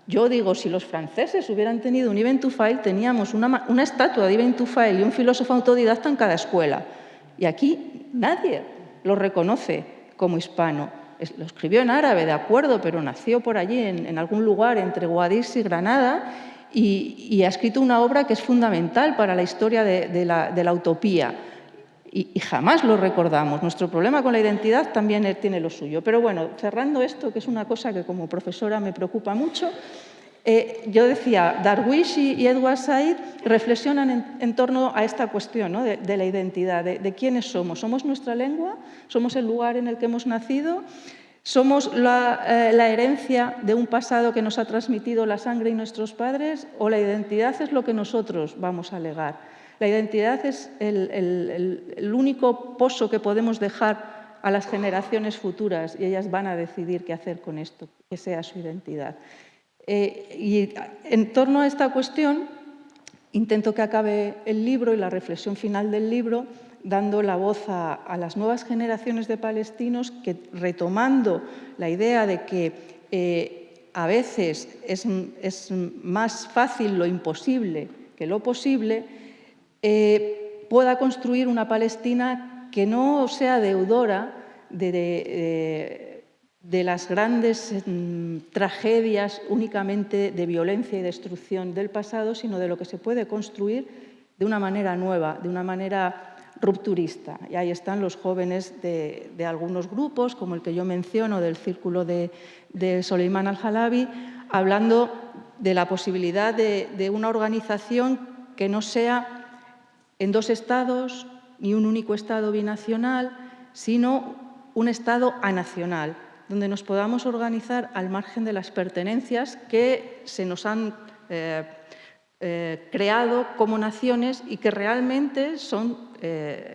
Yo digo, si los franceses hubieran tenido un Ibn Tufail, teníamos una estatua de Ibn Tufail y un filósofo autodidacta en cada escuela. Y aquí nadie lo reconoce como hispano. Lo escribió en árabe, de acuerdo, pero nació por allí, en algún lugar entre Guadix y Granada, y ha escrito una obra que es fundamental para la historia de la utopía. Y jamás lo recordamos. Nuestro problema con la identidad también tiene lo suyo. Pero bueno, cerrando esto, que es una cosa que como profesora me preocupa mucho, yo decía, Darwish y Edward Said reflexionan en torno a esta cuestión, ¿no? de la identidad, de quiénes somos. ¿Somos nuestra lengua? ¿Somos el lugar en el que hemos nacido? ¿Somos la herencia de un pasado que nos ha transmitido la sangre y nuestros padres? ¿O la identidad es lo que nosotros vamos a legar? La identidad es el único pozo que podemos dejar a las generaciones futuras y ellas van a decidir qué hacer con esto, que sea su identidad. Y en torno a esta cuestión, intento que acabe el libro y la reflexión final del libro dando la voz a las nuevas generaciones de palestinos que, retomando la idea de que a veces es más fácil lo imposible que lo posible, pueda construir una Palestina que no sea deudora de las grandes tragedias únicamente de violencia y destrucción del pasado, sino de lo que se puede construir de una manera nueva, de una manera rupturista. Y ahí están los jóvenes de algunos grupos, como el que yo menciono, del Círculo de Soleiman al-Halabi, hablando de la posibilidad de una organización que no sea en dos estados ni un único estado binacional, sino un estado anacional, donde nos podamos organizar al margen de las pertenencias que se nos han creado como naciones y que realmente son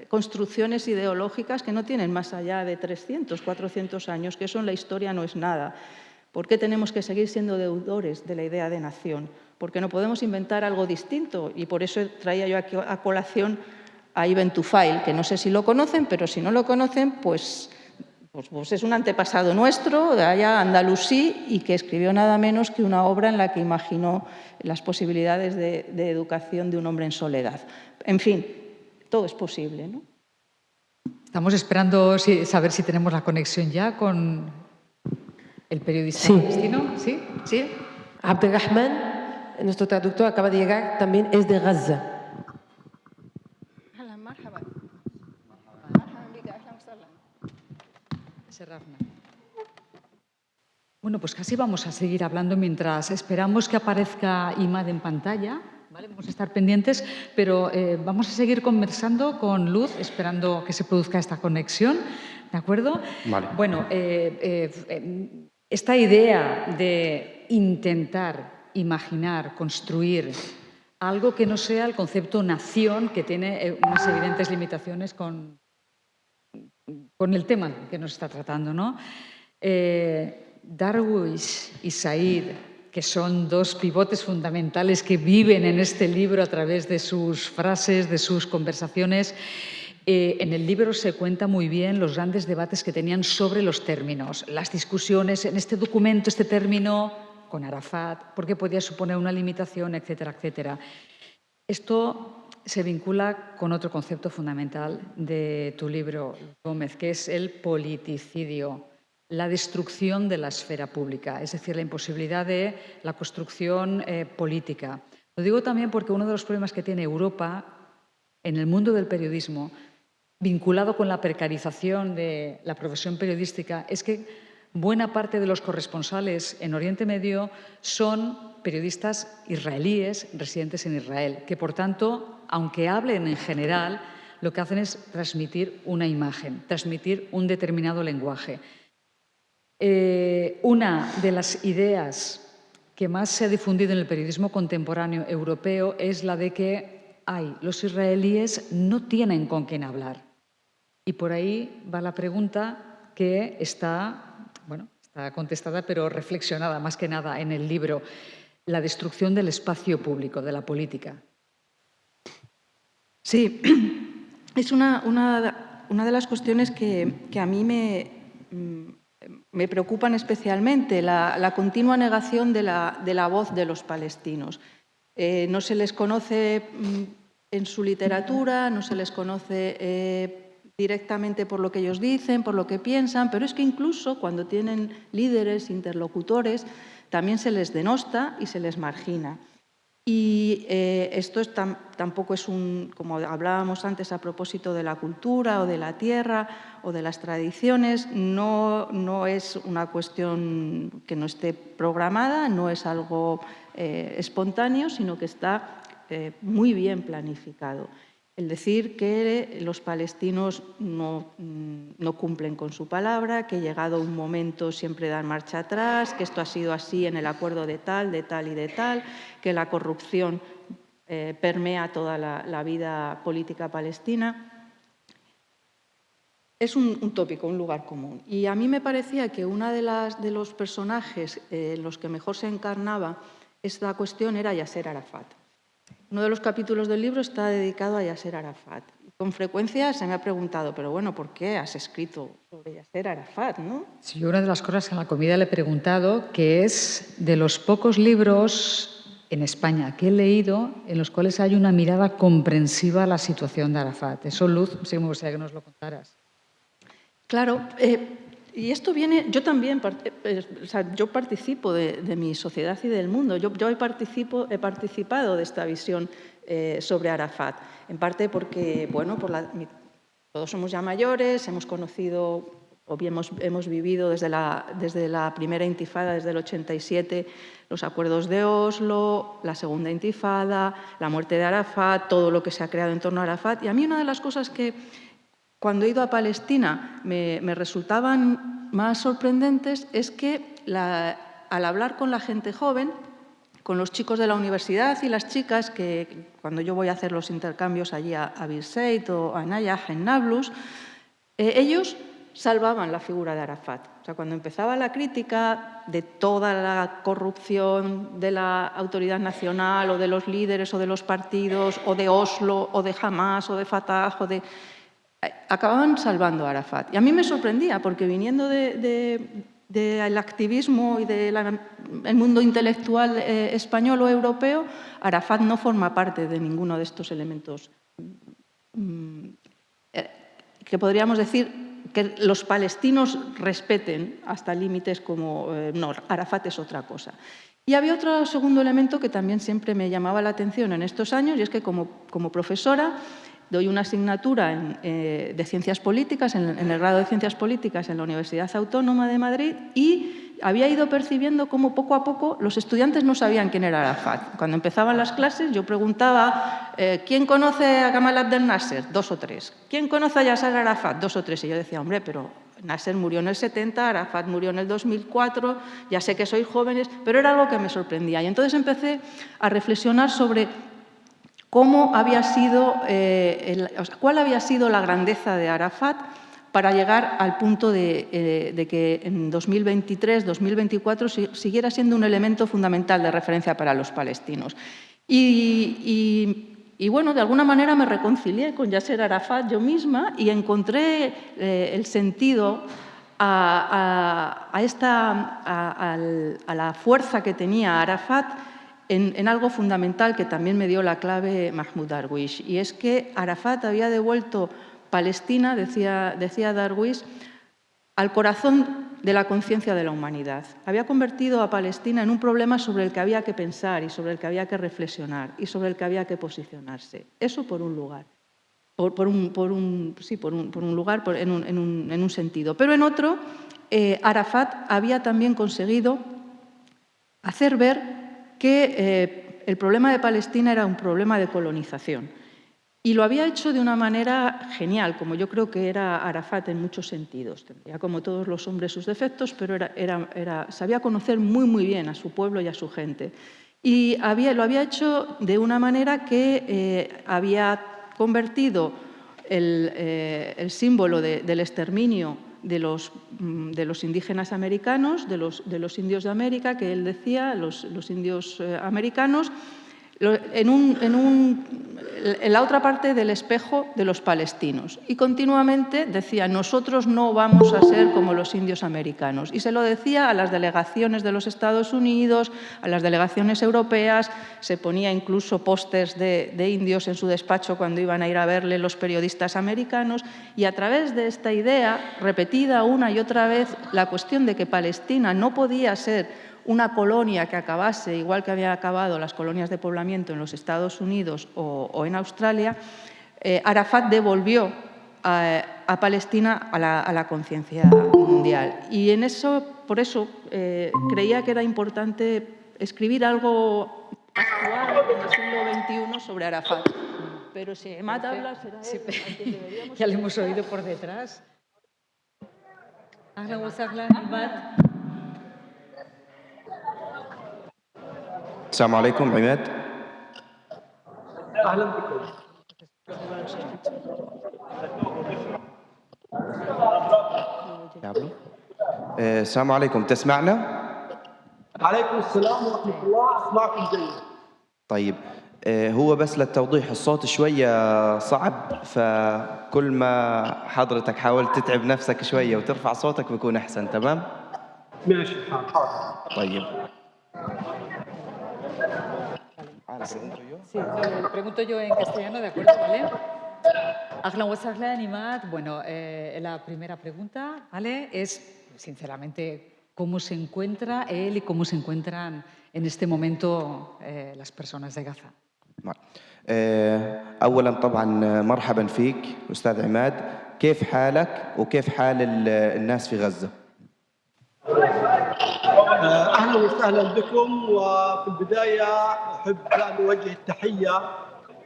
construcciones ideológicas que no tienen más allá de 300, 400 años, que eso en la historia no es nada. ¿Por qué tenemos que seguir siendo deudores de la idea de nación? Porque no podemos inventar algo distinto, y por eso traía yo aquí a colación a Ibn Tufail, que no sé si lo conocen, pero si no lo conocen, pues es un antepasado nuestro, de allá andalusí, y que escribió nada menos que una obra en la que imaginó las posibilidades de educación de un hombre en soledad. En fin, todo es posible, ¿no? Estamos esperando saber si tenemos la conexión ya con el periodista palestino. ¿Sí? ¿Sí? Abdelrahman, nuestro traductor, acaba de llegar, también es de Gaza. Bueno, pues casi vamos a seguir hablando mientras esperamos que aparezca Imad en pantalla. ¿Vale? Vamos a estar pendientes, pero vamos a seguir conversando con Luz, esperando que se produzca esta conexión. ¿De acuerdo? Vale. Bueno, esta idea de intentar imaginar, construir algo que no sea el concepto nación, que tiene unas evidentes limitaciones con el tema que nos está tratando, ¿no? Darwish y Said, que son dos pivotes fundamentales que viven en este libro a través de sus frases, de sus conversaciones. En el libro se cuenta muy bien los grandes debates que tenían sobre los términos, las discusiones en este documento, este término con Arafat, porque podía suponer una limitación, etcétera, etcétera. Esto se vincula con otro concepto fundamental de tu libro, Gómez, que es el politicidio, la destrucción de la esfera pública, es decir, la imposibilidad de la construcción política. Lo digo también porque uno de los problemas que tiene Europa en el mundo del periodismo, vinculado con la precarización de la profesión periodística, es que buena parte de los corresponsales en Oriente Medio son periodistas israelíes residentes en Israel, que por tanto, aunque hablen en general, lo que hacen es transmitir una imagen, transmitir un determinado lenguaje. Una de las ideas que más se ha difundido en el periodismo contemporáneo europeo es la de que los israelíes no tienen con quién hablar. Y por ahí va la pregunta que está contestada, pero reflexionada más que nada en el libro: la destrucción del espacio público, de la política. Sí, es una de las cuestiones que a mí me preocupan especialmente, la continua negación de la voz de los palestinos. No se les conoce en su literatura, no se les conoce directamente por lo que ellos dicen, por lo que piensan, pero es que incluso cuando tienen líderes, interlocutores, también se les denosta y se les margina. Y esto tampoco es como hablábamos antes a propósito de la cultura o de la tierra o de las tradiciones, no es una cuestión que no esté programada, no es algo espontáneo, sino que está muy bien planificado. El decir que los palestinos no cumplen con su palabra, que llegado un momento siempre dan marcha atrás, que esto ha sido así en el acuerdo de tal y de tal, que la corrupción permea toda la vida política palestina. es un tópico, un lugar común. Y a mí me parecía que uno de los personajes en los que mejor se encarnaba esta cuestión era Yasser Arafat. Uno de los capítulos del libro está dedicado a Yasser Arafat. Con frecuencia se me ha preguntado, pero bueno, ¿por qué has escrito sobre Yasser Arafat, no? Sí, una de las cosas que en la comida le he preguntado, que es de los pocos libros en España que he leído en los cuales hay una mirada comprensiva a la situación de Arafat. Eso, Luz, sí me gustaría que nos lo contaras. Claro, y esto viene, yo también, o sea, yo participo de mi sociedad y del mundo, yo he participado de esta visión sobre Arafat, en parte porque, bueno, todos somos ya mayores, hemos conocido o bien hemos vivido desde la primera intifada, desde el 87, los acuerdos de Oslo, la segunda intifada, la muerte de Arafat, todo lo que se ha creado en torno a Arafat. Y a mí una de las cosas que cuando he ido a Palestina me resultaban más sorprendentes es que al hablar con la gente joven, con los chicos de la universidad y las chicas, que cuando yo voy a hacer los intercambios allí a Birzeit o a Nayaj en Nablus, ellos salvaban la figura de Arafat. O sea, cuando empezaba la crítica de toda la corrupción de la autoridad nacional o de los líderes o de los partidos o de Oslo o de Hamas o de Fatah acababan salvando a Arafat. Y a mí me sorprendía, porque viniendo del activismo y del mundo intelectual español o europeo, Arafat no forma parte de ninguno de estos elementos que podríamos decir que los palestinos respeten hasta límites como no, Arafat es otra cosa. Y había otro segundo elemento que también siempre me llamaba la atención en estos años, y es que como profesora doy una asignatura de Ciencias Políticas, en el grado de Ciencias Políticas en la Universidad Autónoma de Madrid, y había ido percibiendo cómo poco a poco los estudiantes no sabían quién era Arafat. Cuando empezaban las clases yo preguntaba ¿quién conoce a Gamal Abdel Nasser? 2 o 3. ¿Quién conoce a Yasser Arafat? 2 o 3. Y yo decía, hombre, pero Nasser murió en el 70, Arafat murió en el 2004, ya sé que sois jóvenes, pero era algo que me sorprendía. Y entonces empecé a reflexionar sobre cómo había sido, cuál había sido la grandeza de Arafat para llegar al punto de que en 2023-2024 siguiera siendo un elemento fundamental de referencia para los palestinos. Y bueno, de alguna manera me reconcilié con Yasser Arafat yo misma y encontré el sentido a la fuerza que tenía Arafat en algo fundamental que también me dio la clave Mahmoud Darwish, y es que Arafat había devuelto Palestina, decía Darwish, al corazón de la conciencia de la humanidad. Había convertido a Palestina en un problema sobre el que había que pensar y sobre el que había que reflexionar y sobre el que había que posicionarse. Eso por un lugar, por un lugar, en un sentido. Pero en otro, Arafat había también conseguido hacer ver que el problema de Palestina era un problema de colonización. Y lo había hecho de una manera genial, como yo creo que era Arafat en muchos sentidos. Tendría como todos los hombres sus defectos, pero sabía conocer muy, muy bien a su pueblo y a su gente. Y lo había hecho de una manera que había convertido el símbolo del exterminio de los indígenas americanos, de los indios de América, que él decía, los indios americanos, en la otra parte del espejo de los palestinos. Y continuamente decía, nosotros no vamos a ser como los indios americanos. Y se lo decía a las delegaciones de los Estados Unidos, a las delegaciones europeas, se ponía incluso pósters de indios en su despacho cuando iban a ir a verle los periodistas americanos, y a través de esta idea, repetida una y otra vez, la cuestión de que Palestina no podía ser una colonia que acabase, igual que había acabado las colonias de poblamiento en los Estados Unidos o en Australia, Arafat devolvió a Palestina a la conciencia mundial. Y por eso creía que era importante escribir algo actual en el siglo XXI sobre Arafat. Pero si Emad habla, será él. Ya le hemos oído por detrás. السلام عليكم عماد. أهلا بكم. hablo. السلام عليكم، تسمعنا؟ عليكم السلام ورحمة الله، أسمعكم جيد. طيب، هو بس للتوضيح الصوت شوية صعب، فكل ما حضرتك حاولت تتعب نفسك شوية وترفع صوتك بيكون أحسن. تمام؟ ماشي الحال، حاضر. طيب. Sí, le pregunto yo en castellano, ¿de acuerdo? ¿Vale? Ahlan wa sahlan, Imad. Bueno, la primera pregunta, ¿vale? Es, sinceramente, ¿cómo se encuentra él y cómo se encuentran en este momento las personas de Gaza? أولاً طبعاً مرحباً فيك أستاذ عماد، كيف حالك وكيف حال الناس في غزة؟ أهلا وسهلا بكم. وفي البداية أحب أن أوجه التحية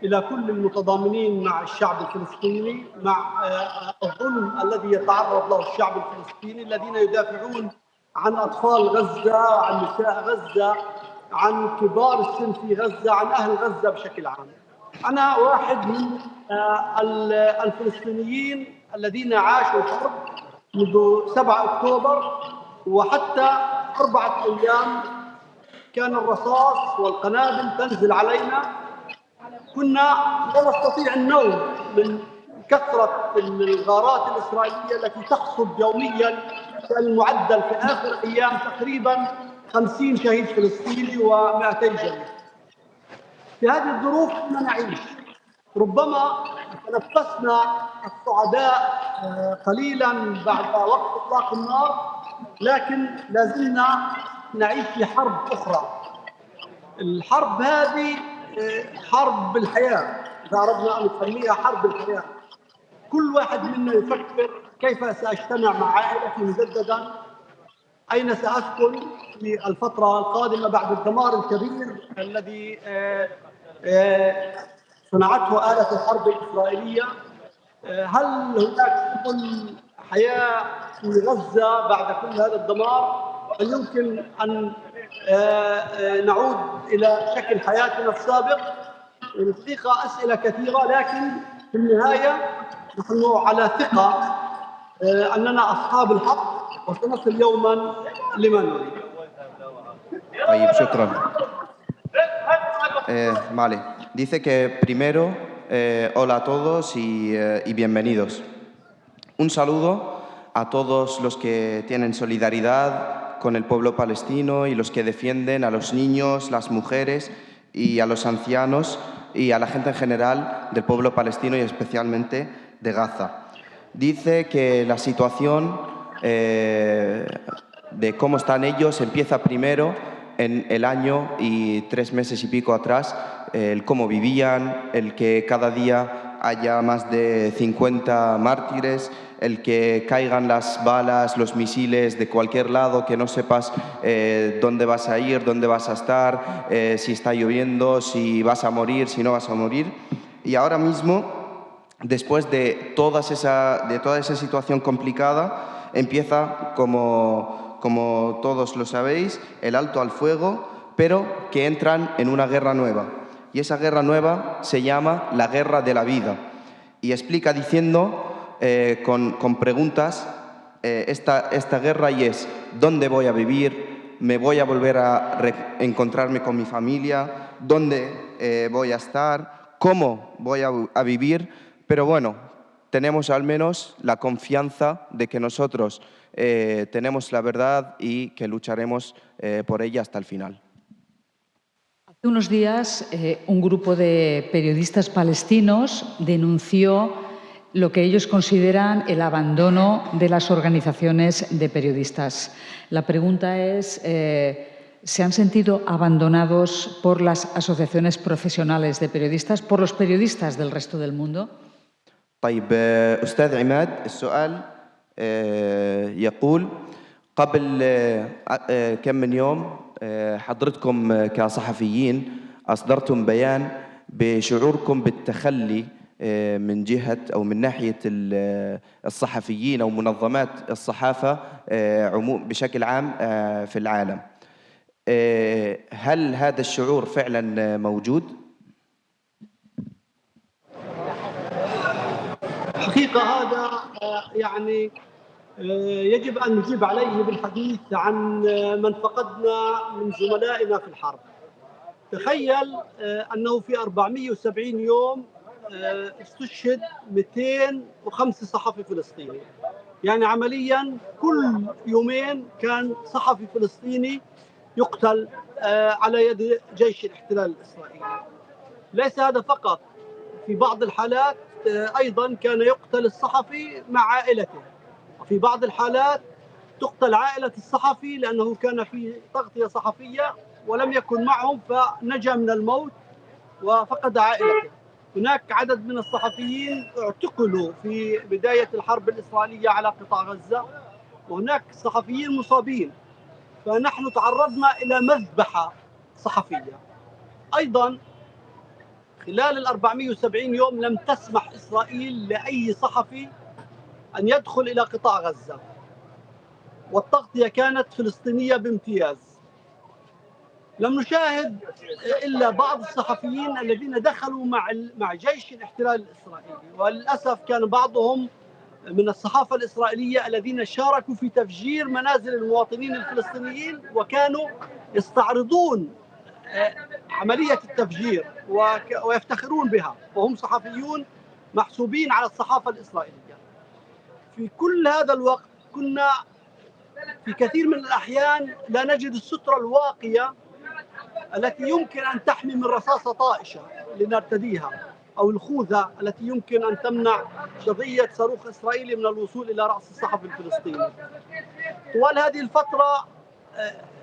إلى كل المتضامنين مع الشعب الفلسطيني، مع الظلم الذي يتعرض له الشعب الفلسطيني، الذين يدافعون عن أطفال غزة، عن نساء غزة، عن كبار السن في غزة، عن أهل غزة بشكل عام. أنا واحد من الفلسطينيين الذين عاشوا الحرب منذ 7 أكتوبر، وحتى 4 أيام كان الرصاص والقنابل تنزل علينا. كنا لا نستطيع النوم من كثرة الغارات الإسرائيلية التي تحصد يومياً. كان المعدل في آخر أيام تقريباً 50 شهيد فلسطيني و200 جريح. في هذه الظروف كنا نعيش. ربما تنفسنا السعداء قليلاً بعد وقت إطلاق النار، لكن لازلنا نعيش في حرب أخرى. الحرب هذه حرب الحياة، إذا أردنا أن نسميها حرب الحياة. كل واحد منا يفكر كيف سأجتمع مع عائلتي مجدداً، أين سأسكن في الفترة القادمة بعد الدمار الكبير الذي صنعته آلة الحرب الإسرائيلية. هل هناك سبل حياة في غزة بعد كل هذا الدمار؟ هل يمكن أن نعود إلى شكل حياتنا السابق؟ الحقيقة أسئلة كثيرة، لكن في النهاية نحن على ثقة أننا أصحاب الحق وسنصل يوما لما نريد. طيب، شكرا. Vale, dice que primero, hola a todos y bienvenidos. Un saludo a todos los que tienen solidaridad con el pueblo palestino y los que defienden a los niños, las mujeres y a los ancianos y a la gente en general del pueblo palestino y especialmente de Gaza. Dice que la situación de cómo están ellos empieza primero en el año y 3 meses y pico atrás, el cómo vivían, el que cada día haya más de 50 mártires, el que caigan las balas, los misiles de cualquier lado, que no sepas dónde vas a ir, dónde vas a estar, si está lloviendo, si vas a morir, si no vas a morir. Y ahora mismo, después de toda esa situación complicada, empieza, como todos lo sabéis, el alto al fuego, pero que entran en una guerra nueva. Y esa guerra nueva se llama la guerra de la vida. Y explica diciendo, con preguntas, esta guerra, y es: ¿dónde voy a vivir? ¿Me voy a volver a encontrarme con mi familia? ¿Dónde voy a estar? ¿Cómo voy a vivir? Pero bueno, tenemos al menos la confianza de que nosotros tenemos la verdad y que lucharemos por ella hasta el final. Hace unos días un grupo de periodistas palestinos denunció lo que ellos consideran el abandono de las organizaciones de periodistas. La pregunta es, ¿se han sentido abandonados por las asociaciones profesionales de periodistas, por los periodistas del resto del mundo? طيب أستاذ عماد، السؤال يقول: قبل كم من يوم حضرتكم كصحفيين أصدرتم بيان بشعوركم بالتخلي من جهة أو من ناحية الصحفيين أو منظمات الصحافة بشكل عام في العالم. هل هذا الشعور فعلا موجود؟ حقيقة هذا يعني يجب أن نجيب عليه بالحديث عن من فقدنا من زملائنا في الحرب. تخيل أنه في 470 يوم استشهد 205 صحفي فلسطيني، يعني عملياً كل يومين كان صحفي فلسطيني يقتل على يد جيش الاحتلال الإسرائيلي. ليس هذا فقط، في بعض الحالات أيضاً كان يقتل الصحفي مع عائلته، وفي بعض الحالات تقتل عائلة الصحفي لأنه كان في تغطية صحفية ولم يكن معهم فنجا من الموت وفقد عائلته. هناك عدد من الصحفيين اعتقلوا في بداية الحرب الإسرائيلية على قطاع غزة، وهناك صحفيين مصابين، فنحن تعرضنا إلى مذبحة صحفية. أيضا خلال 470 يوم لم تسمح إسرائيل لأي صحفي أن يدخل إلى قطاع غزة، والتغطية كانت فلسطينية بامتياز. لم نشاهد إلا بعض الصحفيين الذين دخلوا مع جيش الاحتلال الإسرائيلي، وللأسف كان بعضهم من الصحافة الإسرائيلية الذين شاركوا في تفجير منازل المواطنين الفلسطينيين وكانوا يستعرضون عملية التفجير ويفتخرون بها، وهم صحفيون محسوبين على الصحافة الإسرائيلية. في كل هذا الوقت كنا في كثير من الأحيان لا نجد السترة الواقية التي يمكن أن تحمي من رصاصة طائشة لنرتديها، أو الخوذة التي يمكن أن تمنع شظية صاروخ إسرائيلي من الوصول إلى رأس الصحفي الفلسطيني. طوال هذه الفترة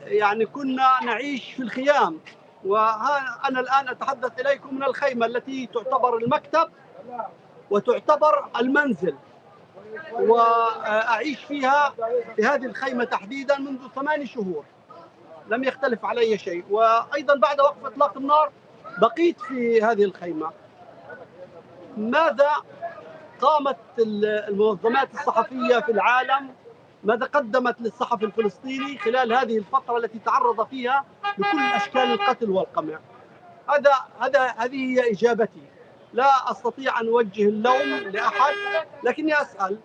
يعني كنا نعيش في الخيام، وأنا الآن أتحدث إليكم من الخيمة التي تعتبر المكتب وتعتبر المنزل، وأعيش فيها في هذه الخيمة تحديدا منذ 8 شهور، لم يختلف علي شيء. وأيضا بعد وقف إطلاق النار بقيت في هذه الخيمة. ماذا قامت المنظمات الصحفية في العالم، ماذا قدمت للصحفي الفلسطيني خلال هذه الفترة التي تعرض فيها لكل أشكال القتل والقمع؟ هذه هي إجابتي. لا أستطيع أن أوجه اللوم لأحد، لكني أسأل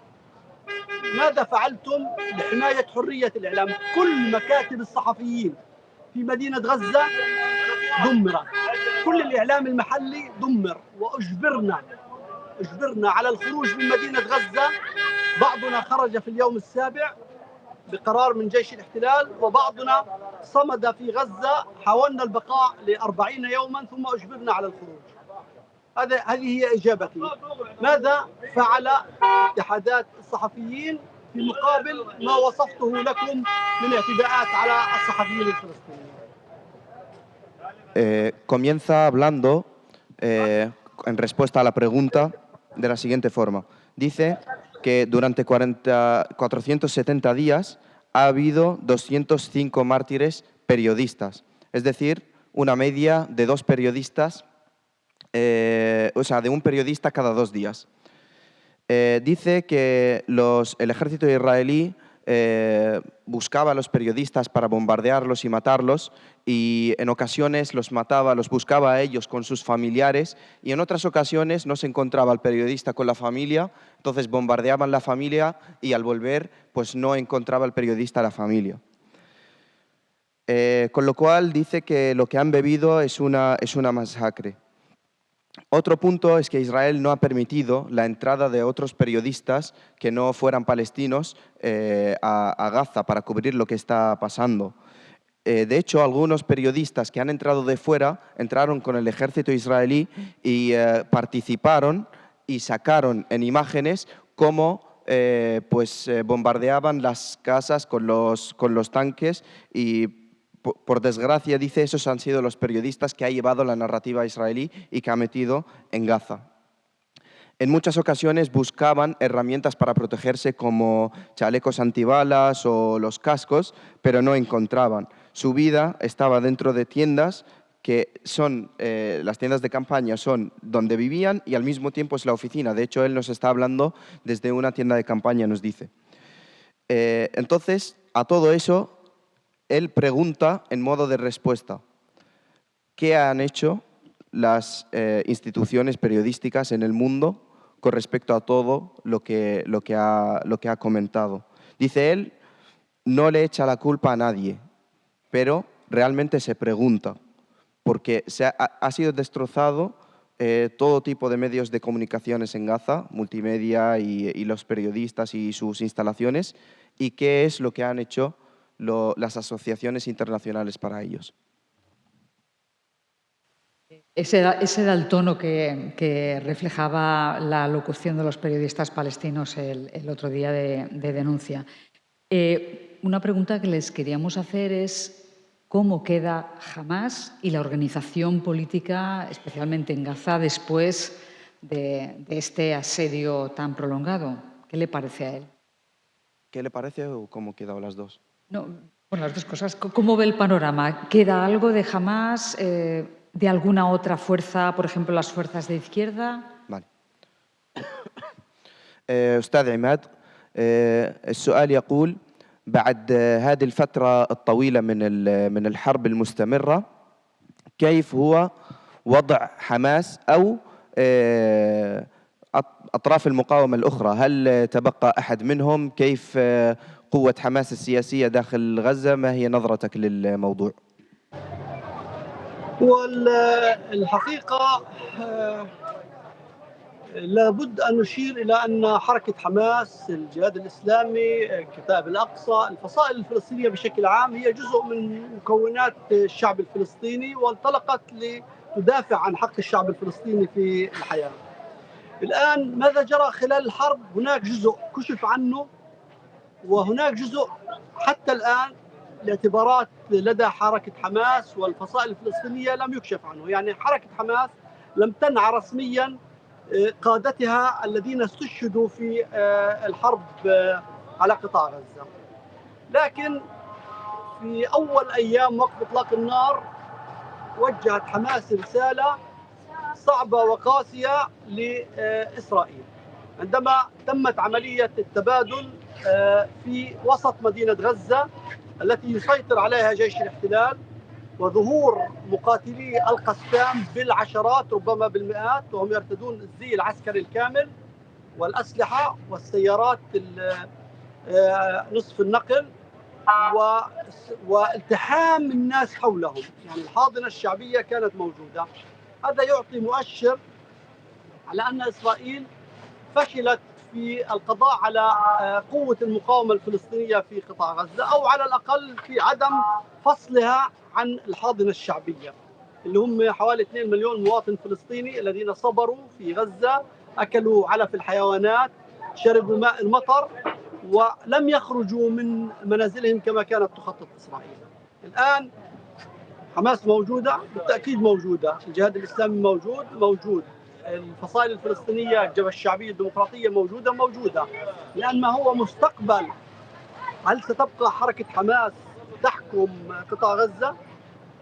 ماذا فعلتم لحماية حرية الإعلام؟ كل مكاتب الصحفيين في مدينة غزة دمرت، كل الإعلام المحلي دمر، وأجبرنا على الخروج من مدينة غزة. بعضنا خرج في اليوم السابع بقرار من جيش الاحتلال، وبعضنا صمد في غزة. حاولنا البقاء ل40 يوما ثم أجبرنا على الخروج. هذه هي إجابتي. ماذا فعل اتحادات الصحفيين في مقابل ما وصفته لكم من اعتداءات على الصحفيين الفلسطينيين؟ Comienza hablando en respuesta a la pregunta de la siguiente forma. Dice que durante 470 días ha habido 205 mártires periodistas, es decir, una media de 2 periodistas, o sea, de un periodista cada 2 días. Dice que el ejército israelí buscaba a los periodistas para bombardearlos y matarlos, y en ocasiones los mataba, los buscaba a ellos con sus familiares, y en otras ocasiones no se encontraba el periodista con la familia, entonces bombardeaban la familia y al volver pues no encontraba el periodista a la familia. Con lo cual dice que lo que han vivido es una masacre. Otro punto es que Israel no ha permitido la entrada de otros periodistas que no fueran palestinos a Gaza para cubrir lo que está pasando. De hecho, algunos periodistas que han entrado de fuera entraron con el ejército israelí y participaron y sacaron en imágenes cómo bombardeaban las casas con los tanques, y por desgracia, dice, esos han sido los periodistas que ha llevado la narrativa israelí y que ha metido en Gaza. En muchas ocasiones buscaban herramientas para protegerse como chalecos antibalas o los cascos, pero no encontraban. Su vida estaba dentro de tiendas que son, las tiendas de campaña son donde vivían y al mismo tiempo es la oficina. De hecho, él nos está hablando desde una tienda de campaña, nos dice. Entonces, a todo eso, él pregunta en modo de respuesta: ¿qué han hecho las instituciones periodísticas en el mundo con respecto a todo lo que ha comentado? Dice él, no le echa la culpa a nadie, pero realmente se pregunta, porque ha sido destrozado todo tipo de medios de comunicaciones en Gaza, multimedia y los periodistas y sus instalaciones, y qué es lo que han hecho las asociaciones internacionales para ellos. Ese era el tono que reflejaba la locución de los periodistas palestinos el otro día de denuncia. Una pregunta que les queríamos hacer es cómo queda Hamás y la organización política, especialmente en Gaza, después de este asedio tan prolongado. ¿Qué le parece a él? ¿Qué le parece o cómo quedan las dos? No, bueno, las dos cosas. ¿Cómo ve el panorama? ¿Queda algo de Hamás, de alguna otra fuerza, por ejemplo, las fuerzas de izquierda? Vale. أستاذ عماد، السؤال يقول بعد هذه الفترة الطويلة من الحرب المستمرة كيف هو وضع حماس أو أطراف المقاومة الأخرى؟ هل تبقى أحد منهم؟ كيف قوة حماس السياسية داخل غزة؟ ما هي نظرتك للموضوع؟ والحقيقة لابد أن نشير إلى أن حركة حماس، الجهاد الإسلامي، كتائب الأقصى، الفصائل الفلسطينية بشكل عام هي جزء من مكونات الشعب الفلسطيني، وانطلقت لتدافع عن حق الشعب الفلسطيني في الحياة. الآن ماذا جرى خلال الحرب؟ هناك جزء كشف عنه، وهناك جزء حتى الآن الاعتبارات لدى حركة حماس والفصائل الفلسطينية لم يكشف عنه. يعني حركة حماس لم تنع رسميا قادتها الذين استشهدوا في الحرب على قطاع غزة، لكن في أول أيام وقف إطلاق النار وجهت حماس رسالة صعبة وقاسية لإسرائيل عندما تمت عملية التبادل في وسط مدينة غزة التي يسيطر عليها جيش الاحتلال، وظهور مقاتلي القسام بالعشرات ربما بالمئات، وهم يرتدون الزي العسكري الكامل والأسلحة والسيارات نصف النقل والتحام الناس حولهم. يعني الحاضنة الشعبية كانت موجودة. هذا يعطي مؤشر على أن إسرائيل فشلت في القضاء على قوة المقاومة الفلسطينية في قطاع غزة، أو على الأقل في عدم فصلها عن الحاضنة الشعبية اللي هم حوالي 2 مليون مواطن فلسطيني الذين صبروا في غزة، أكلوا علف الحيوانات، شربوا ماء المطر، ولم يخرجوا من منازلهم كما كانت تخطط إسرائيل. الآن حماس موجودة، بالتأكيد موجودة، الجهاد الإسلامي موجود، الفصائل الفلسطينية، الجبهة الشعبية الديمقراطية موجودة. لأن ما هو مستقبل، هل ستبقى حركة حماس تحكم قطاع غزة؟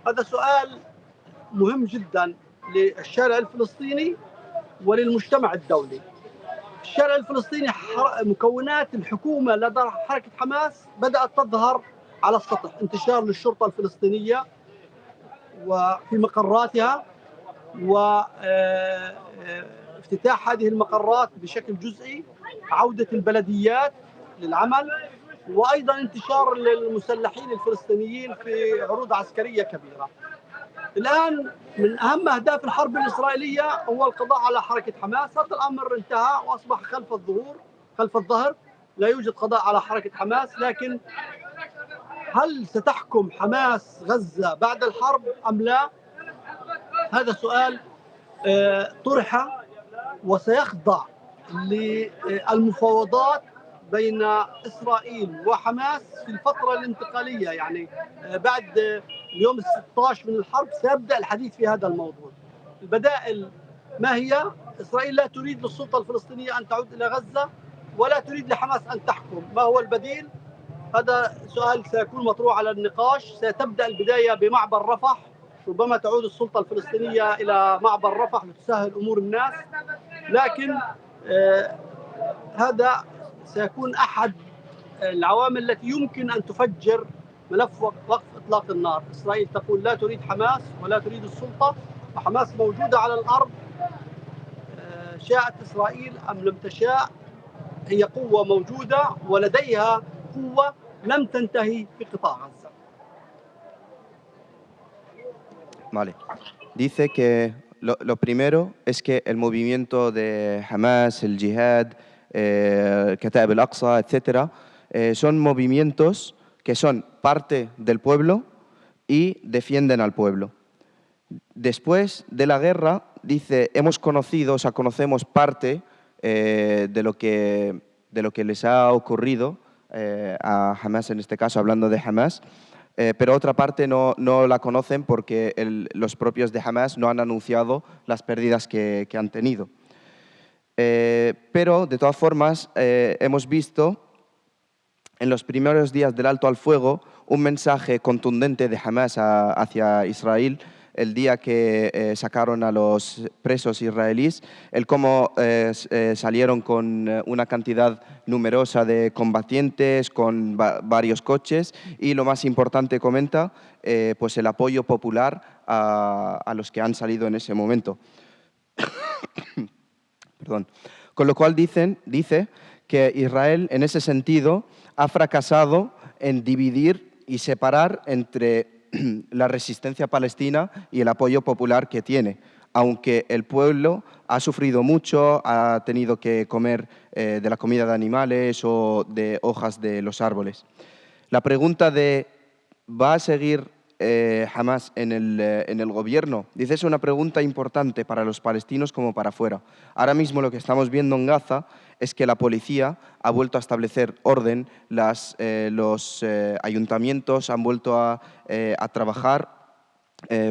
هذا سؤال مهم جدا للشارع الفلسطيني وللمجتمع الدولي. الشارع الفلسطيني مكونات الحكومة لدى حركة حماس بدأت تظهر على السطح، انتشار للشرطة الفلسطينية وفي مقراتها، وافتتاح هذه المقرات بشكل جزئي، عودة البلديات للعمل، وأيضا انتشار للمسلحين الفلسطينيين في عروض عسكرية كبيرة. الآن من أهم أهداف الحرب الإسرائيلية هو القضاء على حركة حماس. هذا الأمر انتهى وأصبح خلف الظهر، لا يوجد قضاء على حركة حماس. لكن هل ستحكم حماس غزة بعد الحرب أم لا؟ هذا سؤال طرح وسيخضع للمفاوضات بين إسرائيل وحماس في الفترة الانتقالية. يعني بعد اليوم 16 من الحرب سيبدأ الحديث في هذا الموضوع. البدائل ما هي؟ إسرائيل لا تريد للسلطة الفلسطينية أن تعود إلى غزة، ولا تريد لحماس أن تحكم. ما هو البديل؟ هذا سؤال سيكون مطروح على النقاش. ستبدأ البداية بمعبر رفح، ربما تعود السلطة الفلسطينية إلى معبر رفح لتسهل أمور الناس، لكن هذا سيكون أحد العوامل التي يمكن أن تفجر ملف وقف إطلاق النار. إسرائيل تقول لا تريد حماس ولا تريد السلطة، وحماس موجودة على الأرض. شاءت إسرائيل أم لم تشاء، هي قوة موجودة ولديها بقوة لم تنتهي في قطاع غزة. Vale. Dice que lo primero es que el movimiento de Hamas, el Jihad, Kataib al-Aqsa, etc., son movimientos que son parte del pueblo y defienden al pueblo. Después de la guerra, dice, hemos conocido, o sea, conocemos parte de lo que les ha ocurrido a Hamas, en este caso, hablando de Hamas, pero otra parte no la conocen porque los propios de Hamas no han anunciado las pérdidas que han tenido. Pero, de todas formas, hemos visto en los primeros días del alto al fuego un mensaje contundente de Hamas hacia Israel el día que sacaron a los presos israelíes, el cómo salieron con una cantidad numerosa de combatientes, con varios coches y, lo más importante, comenta, pues el apoyo popular a los que han salido en ese momento. Perdón. Con lo cual dice que Israel, en ese sentido, ha fracasado en dividir y separar entre la resistencia palestina y el apoyo popular que tiene, aunque el pueblo ha sufrido mucho, ha tenido que comer de la comida de animales o de hojas de los árboles. La pregunta de ¿va a seguir Hamas en el gobierno? Dice, es una pregunta importante para los palestinos como para afuera. Ahora mismo lo que estamos viendo en Gaza es que la policía ha vuelto a establecer orden, los ayuntamientos han vuelto a trabajar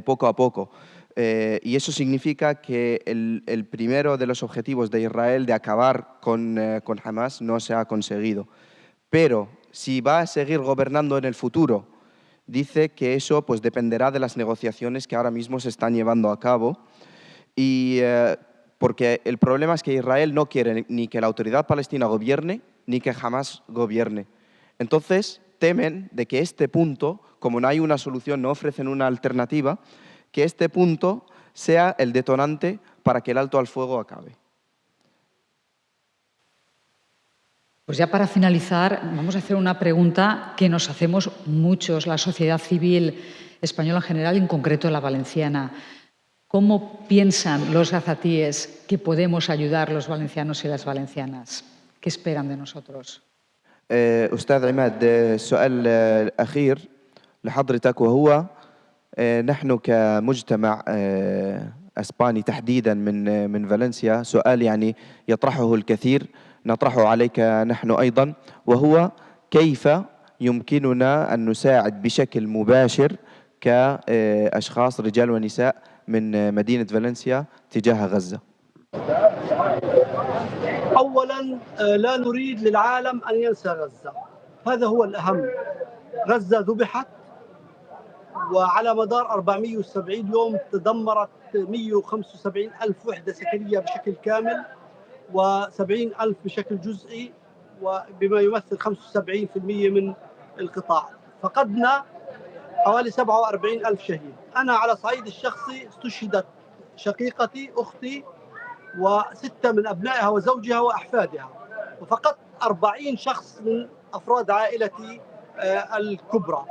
poco a poco. Y eso significa que el primero de los objetivos de Israel de acabar con Hamas no se ha conseguido. Pero si va a seguir gobernando en el futuro, dice que eso pues, dependerá de las negociaciones que ahora mismo se están llevando a cabo y porque el problema es que Israel no quiere ni que la autoridad palestina gobierne ni que Hamas gobierne. Entonces temen de que este punto, como no hay una solución, no ofrecen una alternativa, que este punto sea el detonante para que el alto al fuego acabe. Pues ya para finalizar, vamos a hacer una pregunta que nos hacemos muchos, la sociedad civil española en general, en concreto la valenciana. ¿Cómo piensan los gazatíes que podemos ayudar los valencianos y las valencianas? ¿Qué esperan de nosotros? أستاذ عماد، السؤال الأخير لحضرتك وهو نحن كمجتمع أسباني تحديداً من فالنسيا سؤال يعني يطرحه الكثير نطرحه عليك نحن أيضاً، وهو كيف يمكننا أن نساعد بشكل مباشر كأشخاص رجال ونساء من مدينة فالنسيا تجاه غزة. أولاً لا نريد للعالم أن ينسى غزة، هذا هو الأهم. غزة ذبحت وعلى مدار 470 يوم تدمرت 175 ألف وحدة سكنية بشكل كامل و70 ألف بشكل جزئي، وبما يمثل 75% من القطاع. فقدنا حوالي 47 ألف شهيد. أنا على صعيد الشخصي استشهدت شقيقتي أختي و6 من أبنائها وزوجها وأحفادها، وفقدت 40 شخص من أفراد عائلتي الكبرى.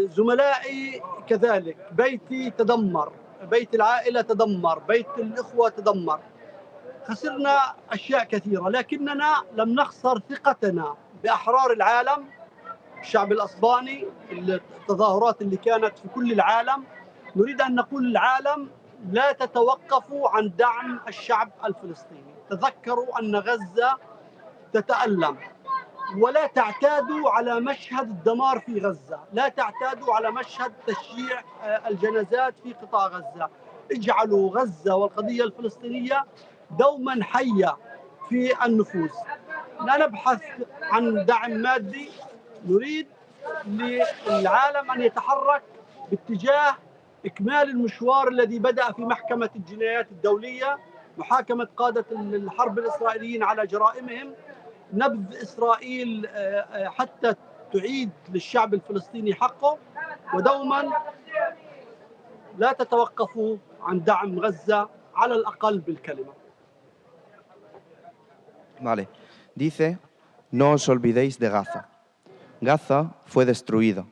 زملائي كذلك، بيتي تدمر، بيت العائلة تدمر، بيت الإخوة تدمر. خسرنا أشياء كثيرة، لكننا لم نخسر ثقتنا بأحرار العالم، الشعب الأسباني، التظاهرات اللي كانت في كل العالم. نريد أن نقول للعالم لا تتوقفوا عن دعم الشعب الفلسطيني. تذكروا أن غزة تتألم، ولا تعتادوا على مشهد الدمار في غزة، لا تعتادوا على مشهد تشييع الجنازات في قطاع غزة. اجعلوا غزة والقضية الفلسطينية دوما حية في النفوس. لا نبحث عن دعم مادي، نريد للعالم أن يتحرك باتجاه إكمال المشوار الذي بدأ في محكمة الجنايات الدولية، محاكمة قادة الحرب الإسرائيليين على جرائمهم، نبذ إسرائيل حتى تعيد للشعب الفلسطيني حقه، ودوما لا تتوقفوا عن دعم غزة على الأقل بالكلمة. Vale. Dice no os olvidéis de Gaza. Gaza fue destruida,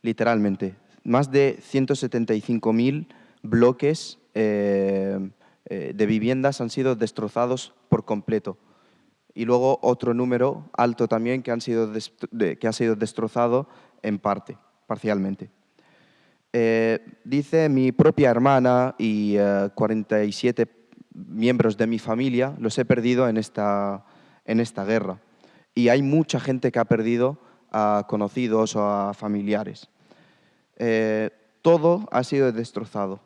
literalmente. Más de 175.000 bloques de viviendas han sido destrozados por completo. Y luego otro número alto también que ha sido destrozado en parte, parcialmente. Dice mi propia hermana y 47 miembros de mi familia los he perdido en esta guerra. Y hay mucha gente que ha perdido a conocidos o a familiares. Todo ha sido destrozado,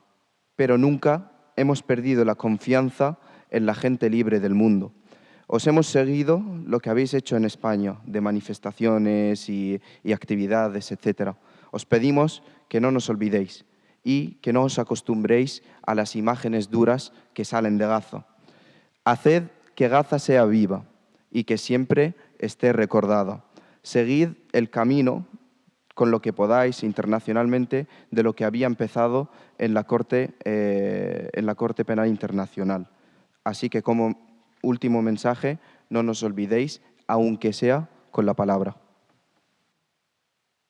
pero nunca hemos perdido la confianza en la gente libre del mundo. Os hemos seguido lo que habéis hecho en España, de manifestaciones y actividades, etc. Os pedimos que no nos olvidéis y que no os acostumbréis a las imágenes duras que salen de Gaza. Haced que Gaza sea viva y que siempre esté recordada. Seguid el camino con lo que podáis internacionalmente de lo que había empezado en la Corte Penal Internacional. Así que como último mensaje, no nos olvidéis, aunque sea con la palabra.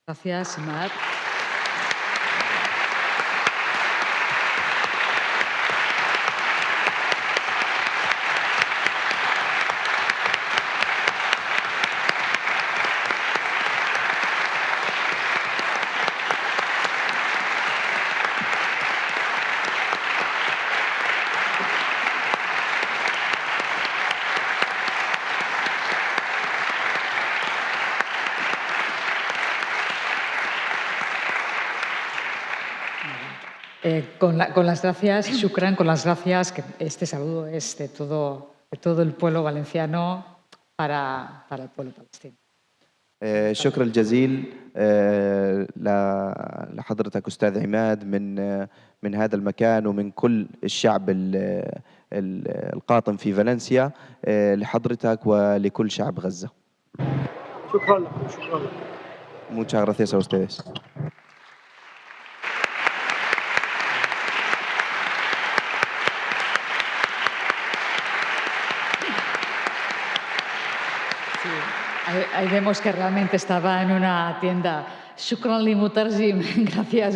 Gracias, Matt. Con las gracias, Shukran, con las gracias, que este saludo es de todo el pueblo valenciano para el pueblo palestino. شكر الجزيل لحضرتك أستاذ عماد من هذا المكان ومن كل الشعب القاطن في فالنسيا لحضرتك ولكل شعب غزة. شكرا لكم. شكرا لكم. Muchas gracias a ustedes. Ahí vemos que realmente estaba en una tienda. Shukran li mutarjim.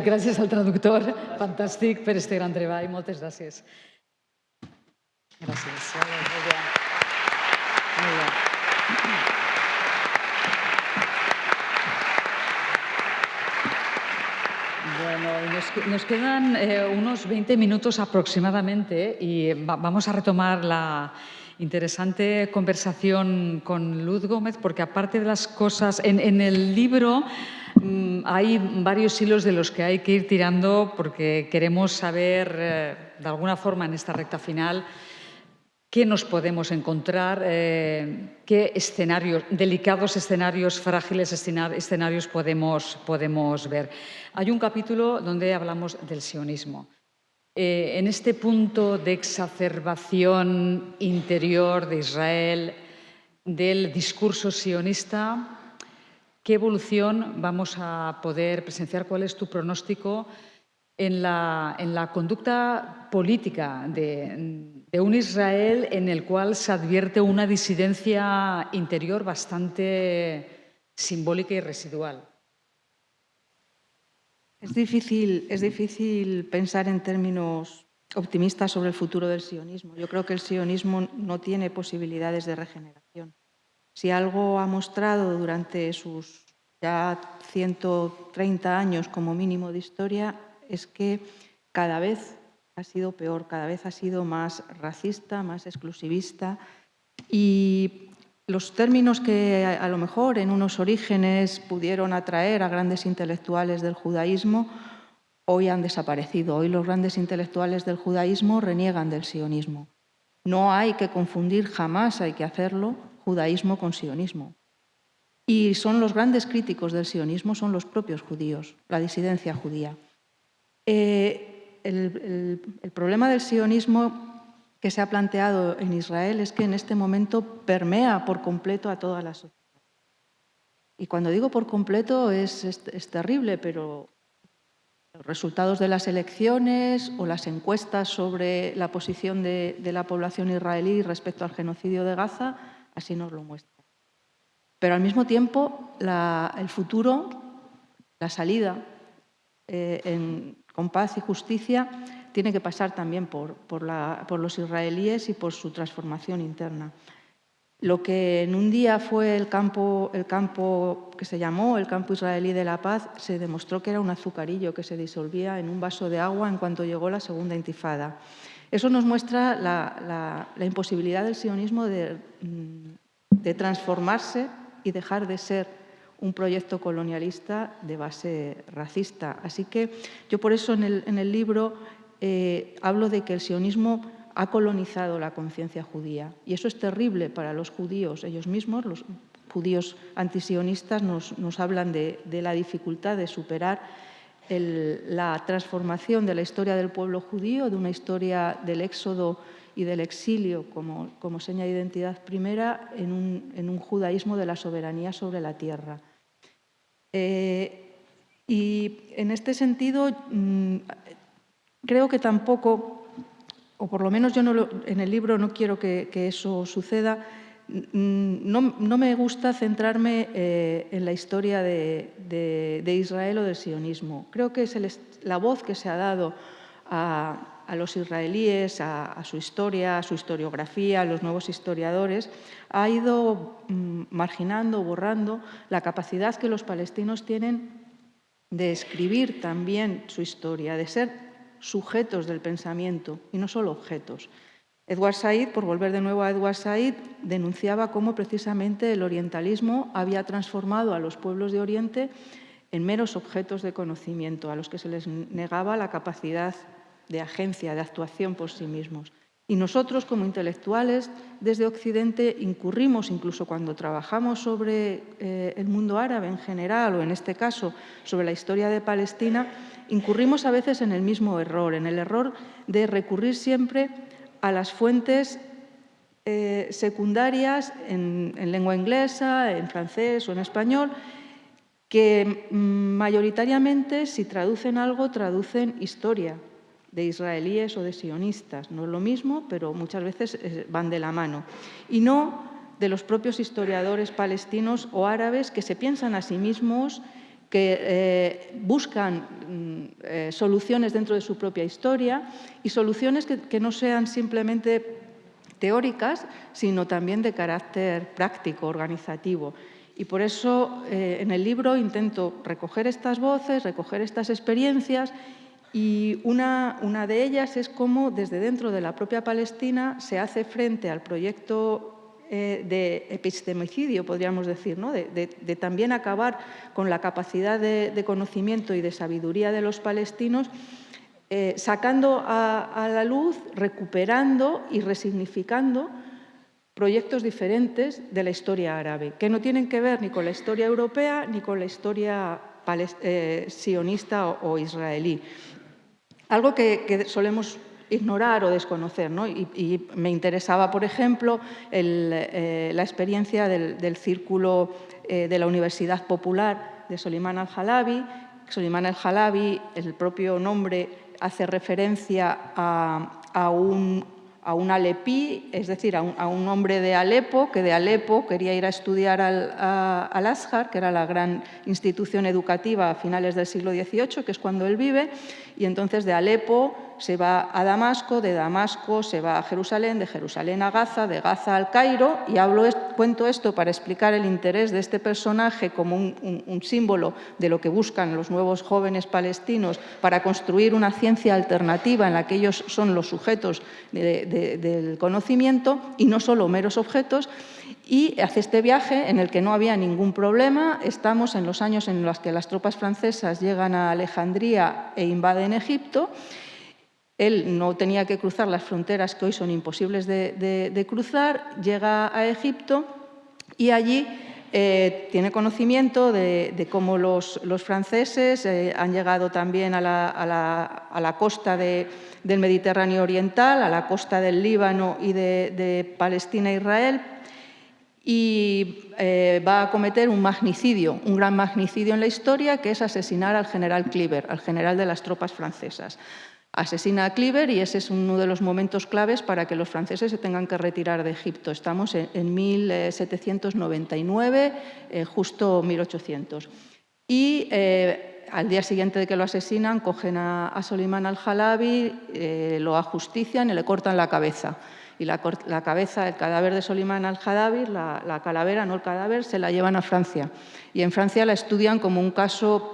Gracias al traductor. Fantàstic per este gran treball. Moltes gràcies. Gràcies. Muy bien. Muy bien. Bueno, nos quedan unos 20 minutos aproximadamente y vamos a retomar la interesante conversación con Luz Gómez, porque aparte de las cosas, en el libro hay varios hilos de los que hay que ir tirando porque queremos saber, de alguna forma, en esta recta final, qué nos podemos encontrar, qué escenarios, delicados escenarios, frágiles escenarios podemos ver. Hay un capítulo donde hablamos del sionismo. En este punto de exacerbación interior de Israel, del discurso sionista, ¿qué evolución vamos a poder presenciar? ¿Cuál es tu pronóstico en la conducta política de un Israel en el cual se advierte una disidencia interior bastante simbólica y residual? Es difícil pensar en términos optimistas sobre el futuro del sionismo. Yo creo que el sionismo no tiene posibilidades de regeneración. Si algo ha mostrado durante sus ya 130 años como mínimo de historia es que cada vez ha sido peor, cada vez ha sido más racista, más exclusivista y los términos que a lo mejor en unos orígenes pudieron atraer a grandes intelectuales del judaísmo, hoy han desaparecido. Hoy los grandes intelectuales del judaísmo reniegan del sionismo. No hay que confundir, jamás hay que hacerlo, judaísmo con sionismo. Y son los grandes críticos del sionismo, son los propios judíos, la disidencia judía. El problema del sionismo que se ha planteado en Israel es que en este momento permea por completo a toda la sociedad. Y cuando digo por completo es terrible, pero los resultados de las elecciones o las encuestas sobre la posición de la población israelí respecto al genocidio de Gaza así nos lo muestran. Pero al mismo tiempo, el futuro, la salida con paz y justicia, tiene que pasar también por los israelíes y por su transformación interna. Lo que en un día fue el campo que se llamó el campo israelí de la paz, se demostró que era un azucarillo que se disolvía en un vaso de agua en cuanto llegó la segunda intifada. Eso nos muestra la imposibilidad del sionismo de transformarse y dejar de ser un proyecto colonialista de base racista. Así que yo por eso en el libro hablo de que el sionismo ha colonizado la conciencia judía. Y eso es terrible para los judíos ellos mismos. Los judíos antisionistas nos hablan de la dificultad de superar la transformación de la historia del pueblo judío, de una historia del éxodo y del exilio como seña de identidad primera, en un judaísmo de la soberanía sobre la tierra. Y en este sentido, creo que tampoco, o por lo menos yo en el libro no quiero que eso suceda, no me gusta centrarme en la historia de Israel o del sionismo. Creo que es la voz que se ha dado a los israelíes, a su historia, a su historiografía, a los nuevos historiadores, ha ido marginando, borrando la capacidad que los palestinos tienen de escribir también su historia, de ser sujetos del pensamiento y no solo objetos. Edward Said, por volver de nuevo a Edward Said, denunciaba cómo precisamente el orientalismo había transformado a los pueblos de Oriente en meros objetos de conocimiento, a los que se les negaba la capacidad de agencia, de actuación por sí mismos. Y nosotros, como intelectuales, desde Occidente incurrimos, incluso cuando trabajamos sobre el mundo árabe en general, o en este caso sobre la historia de Palestina, incurrimos a veces en el mismo error, en el error de recurrir siempre a las fuentes secundarias en lengua inglesa, en francés o en español, que mayoritariamente, si traducen algo, traducen historia de israelíes o de sionistas. No es lo mismo, pero muchas veces van de la mano. Y no de los propios historiadores palestinos o árabes que se piensan a sí mismos, que buscan soluciones dentro de su propia historia y soluciones que no sean simplemente teóricas, sino también de carácter práctico, organizativo. Y por eso en el libro intento recoger estas voces, recoger estas experiencias, y una de ellas es cómo desde dentro de la propia Palestina se hace frente al proyecto de epistemicidio, podríamos decir, ¿no? de también acabar con la capacidad de conocimiento y de sabiduría de los palestinos, sacando a la luz, recuperando y resignificando proyectos diferentes de la historia árabe, que no tienen que ver ni con la historia europea ni con la historia sionista o israelí. Algo que solemos ignorar o desconocer, ¿no? Y me interesaba, por ejemplo, la experiencia del Círculo de la Universidad Popular de Soliman al-Halabi. Soliman al-Halabi, el propio nombre, hace referencia a un alepí, es decir, a un hombre de Alepo, que de Alepo quería ir a estudiar al Azhar, que era la gran institución educativa a finales del siglo XVIII, que es cuando él vive, y entonces de Alepo se va a Damasco, de Damasco se va a Jerusalén, de Jerusalén a Gaza, de Gaza al Cairo, y cuento esto para explicar el interés de este personaje como un símbolo de lo que buscan los nuevos jóvenes palestinos para construir una ciencia alternativa en la que ellos son los sujetos del conocimiento y no solo meros objetos, y hace este viaje en el que no había ningún problema. Estamos en los años en los que las tropas francesas llegan a Alejandría e invaden Egipto. Él no tenía que cruzar las fronteras que hoy son imposibles de cruzar, llega a Egipto y allí tiene conocimiento de cómo los franceses han llegado también a la costa del Mediterráneo oriental, a la costa del Líbano y de Palestina e Israel, y va a cometer un magnicidio, un gran magnicidio en la historia, que es asesinar al general Kleber, al general de las tropas francesas. Asesina a Cleaver y ese es uno de los momentos claves para que los franceses se tengan que retirar de Egipto. Estamos en 1799, justo 1800. Y al día siguiente de que lo asesinan, cogen a Solimán al-Jalabi, lo ajustician y le cortan la cabeza. Y la cabeza, el cadáver de Solimán al-Jalabi, la calavera, no el cadáver, se la llevan a Francia. Y en Francia la estudian como un caso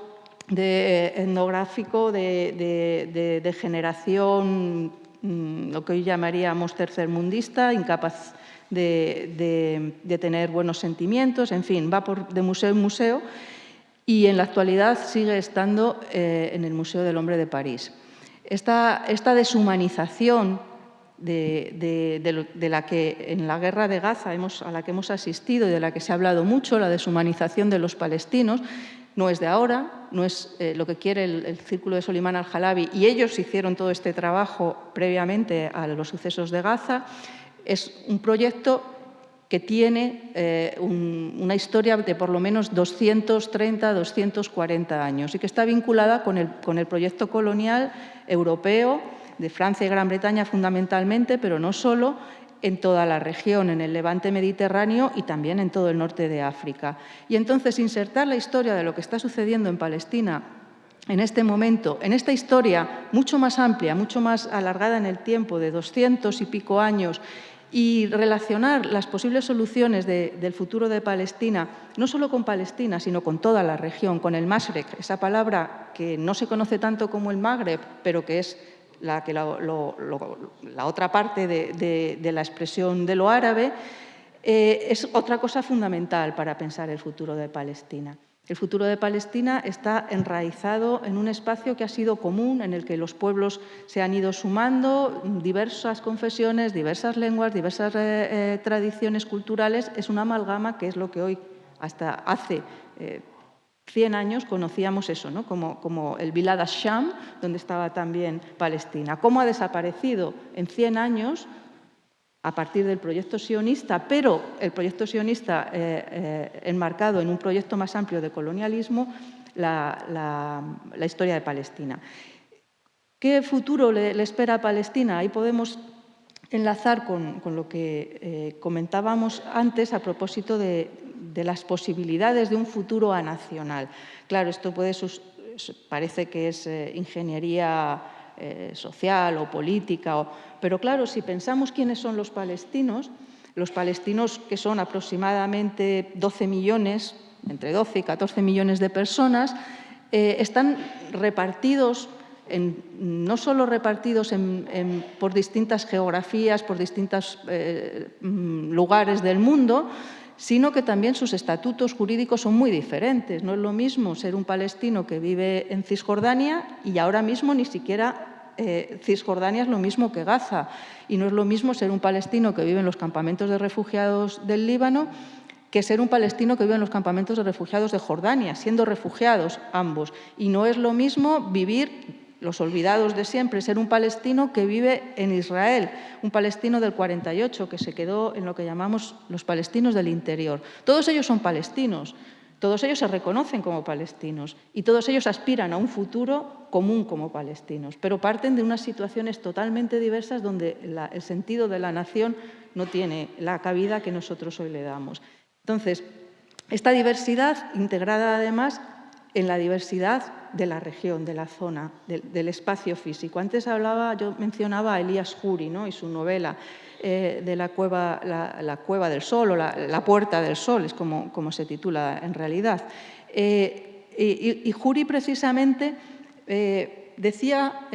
etnográfico de degeneración, lo que hoy llamaríamos tercermundista, incapaz de tener buenos sentimientos, en fin, va de museo en museo y en la actualidad sigue estando en el Museo del Hombre de París. Esta deshumanización de la que en la guerra de Gaza a la que hemos asistido y de la que se ha hablado mucho, la deshumanización de los palestinos, no es de ahora, no es lo que quiere el Círculo de Solimán al-Jalabi, y ellos hicieron todo este trabajo previamente a los sucesos de Gaza. Es un proyecto que tiene una historia de por lo menos 230, 240 años y que está vinculada con el proyecto colonial europeo de Francia y Gran Bretaña fundamentalmente, pero no solo, en toda la región, en el Levante mediterráneo y también en todo el norte de África. Y entonces insertar la historia de lo que está sucediendo en Palestina en este momento, en esta historia mucho más amplia, mucho más alargada en el tiempo, de 200 y pico años, y relacionar las posibles soluciones del futuro de Palestina, no solo con Palestina, sino con toda la región, con el Mashrek, esa palabra que no se conoce tanto como el Magreb, pero que es la otra parte de la expresión de lo árabe, es otra cosa fundamental para pensar el futuro de Palestina. El futuro de Palestina está enraizado en un espacio que ha sido común, en el que los pueblos se han ido sumando, diversas confesiones, diversas lenguas, diversas tradiciones culturales. Es una amalgama que es lo que hoy, hasta hace 100 años, conocíamos eso, ¿no? como el Bilad al-Sham, donde estaba también Palestina. ¿Cómo ha desaparecido en 100 años a partir del proyecto sionista, pero el proyecto sionista enmarcado en un proyecto más amplio de colonialismo, la historia de Palestina? ¿Qué futuro le espera a Palestina? Ahí podemos enlazar con lo que comentábamos antes a propósito de las posibilidades de un futuro anacional. Claro, esto parece que es ingeniería social o política, pero claro, si pensamos quiénes son los palestinos que son aproximadamente 12 millones, entre 12 y 14 millones de personas, están repartidos, no solo repartidos por distintas geografías, por distintos lugares del mundo, sino que también sus estatutos jurídicos son muy diferentes. No es lo mismo ser un palestino que vive en Cisjordania y ahora mismo ni siquiera Cisjordania es lo mismo que Gaza. Y no es lo mismo ser un palestino que vive en los campamentos de refugiados del Líbano que ser un palestino que vive en los campamentos de refugiados de Jordania, siendo refugiados ambos. Y no es lo mismo vivir, los olvidados de siempre, ser un palestino que vive en Israel, un palestino del 48 que se quedó en lo que llamamos los palestinos del interior. Todos ellos son palestinos, todos ellos se reconocen como palestinos y todos ellos aspiran a un futuro común como palestinos, pero parten de unas situaciones totalmente diversas donde el sentido de la nación no tiene la cabida que nosotros hoy le damos. Entonces, esta diversidad integrada además en la diversidad de la región, de la zona, del espacio físico. Antes yo mencionaba a Elias Khoury, ¿no? Y su novela de la cueva del sol o la puerta del sol, es como se titula en realidad. Y Khoury precisamente decía,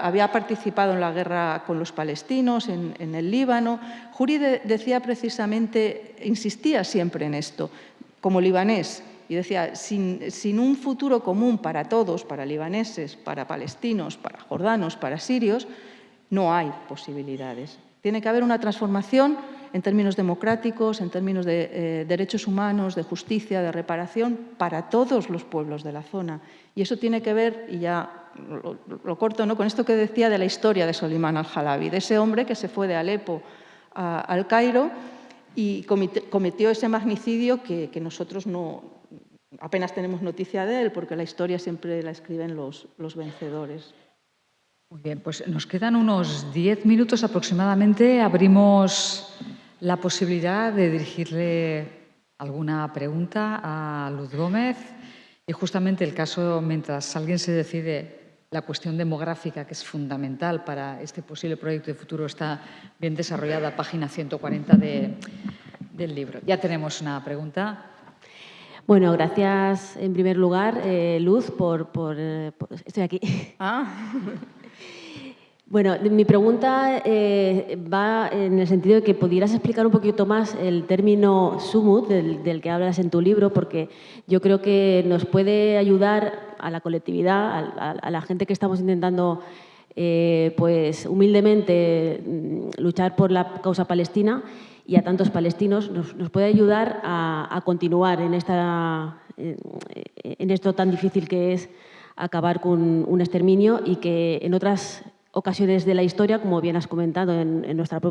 había participado en la guerra con los palestinos, en el Líbano. Khoury decía precisamente, insistía siempre en esto, como libanés, y decía, sin un futuro común para todos, para libaneses, para palestinos, para jordanos, para sirios, no hay posibilidades. Tiene que haber una transformación en términos democráticos, en términos de derechos humanos, de justicia, de reparación, para todos los pueblos de la zona. Y eso tiene que ver, y ya lo corto, ¿no?, con esto que decía de la historia de Solimán al-Jalabi, de ese hombre que se fue de Alepo al Cairo y cometió ese magnicidio que nosotros apenas tenemos noticia de él, porque la historia siempre la escriben los vencedores. Muy bien, pues nos quedan unos 10 minutos aproximadamente. Abrimos la posibilidad de dirigirle alguna pregunta a Luz Gómez. Y justamente el caso, mientras alguien se decide, la cuestión demográfica, que es fundamental para este posible proyecto de futuro, está bien desarrollada, página 140 del libro. Ya tenemos una pregunta. Bueno, gracias en primer lugar, Luz, por estoy aquí. Bueno, mi pregunta va en el sentido de que pudieras explicar un poquito más el término sumut del que hablas en tu libro, porque yo creo que nos puede ayudar a la colectividad, a la gente que estamos intentando pues humildemente luchar por la causa palestina, y a tantos palestinos nos puede ayudar a continuar en esto tan difícil que es acabar con un exterminio, y que en otras ocasiones de la historia, como bien has comentado, en nuestro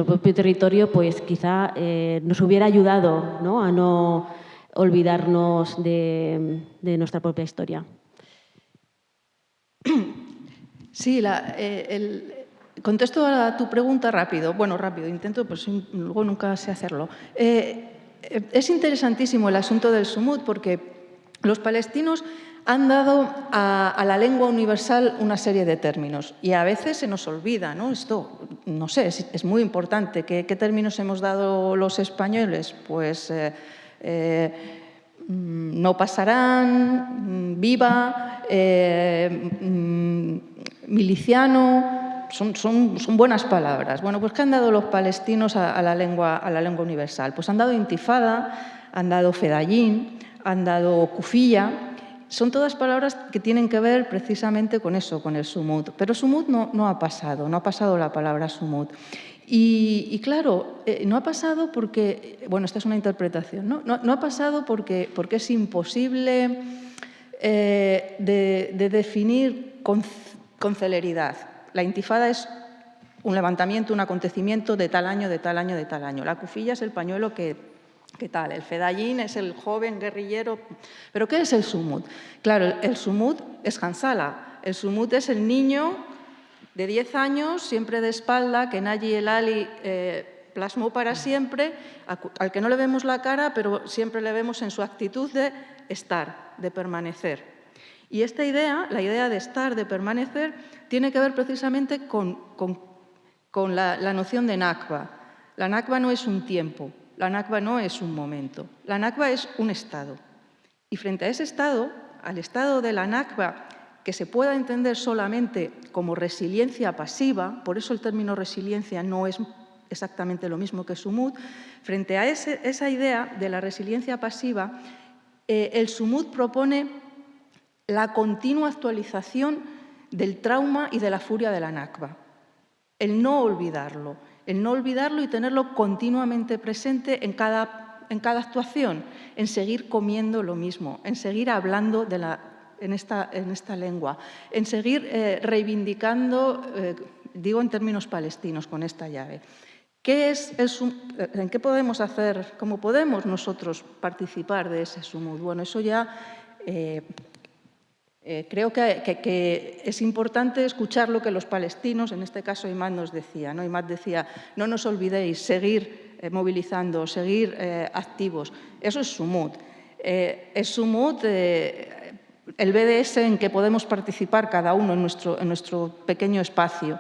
propio territorio, pues quizá nos hubiera ayudado, ¿no?, a no olvidarnos de nuestra propia historia. Sí, contesto a tu pregunta rápido. Bueno, rápido, intento, pues luego nunca sé hacerlo. Es interesantísimo el asunto del sumut, porque los palestinos han dado a la lengua universal una serie de términos, y a veces se nos olvida, ¿no? Esto, no sé, es muy importante. ¿Qué términos hemos dado los españoles? Pues no pasarán, viva, miliciano, son buenas palabras. Bueno, pues ¿qué han dado los palestinos a la lengua universal? Pues han dado intifada, han dado fedayín, han dado kufilla. Son todas palabras que tienen que ver precisamente con eso, con el sumut. Pero sumut no ha pasado la palabra sumut. Y claro, no ha pasado porque, bueno, esta es una interpretación, no ha pasado porque es imposible de definir con celeridad. La intifada es un levantamiento, un acontecimiento de tal año, de tal año, de tal año. La kufilla es el pañuelo que tal, el fedayín es el joven guerrillero. ¿Pero qué es el sumut? Claro, el sumut es Hansala. El sumut es el niño de 10 años, siempre de espalda, que Nayi El Ali plasmó para siempre, al que no le vemos la cara, pero siempre le vemos en su actitud de estar, de permanecer. Y esta idea, la idea de estar, de permanecer, tiene que ver precisamente con la noción de Nakba. La Nakba no es un tiempo, la Nakba no es un momento, la Nakba es un estado. Y frente a ese estado, al estado de la Nakba, que se pueda entender solamente como resiliencia pasiva, por eso el término resiliencia no es exactamente lo mismo que sumut, frente a esa idea de la resiliencia pasiva, el sumut propone la continua actualización del trauma y de la furia de la Nakba. El no olvidarlo y tenerlo continuamente presente en cada actuación, en seguir comiendo lo mismo, en seguir hablando en esta lengua, en seguir reivindicando, digo en términos palestinos, con esta llave. ¿En qué podemos hacer? ¿Cómo podemos nosotros participar de ese sumut? Bueno, eso ya creo que es importante escuchar lo que los palestinos, en este caso Imad, nos decía, ¿no? Imad decía, no nos olvidéis, seguir movilizando, seguir activos. Eso es sumut. Es sumut el BDS en que podemos participar cada uno en nuestro pequeño espacio.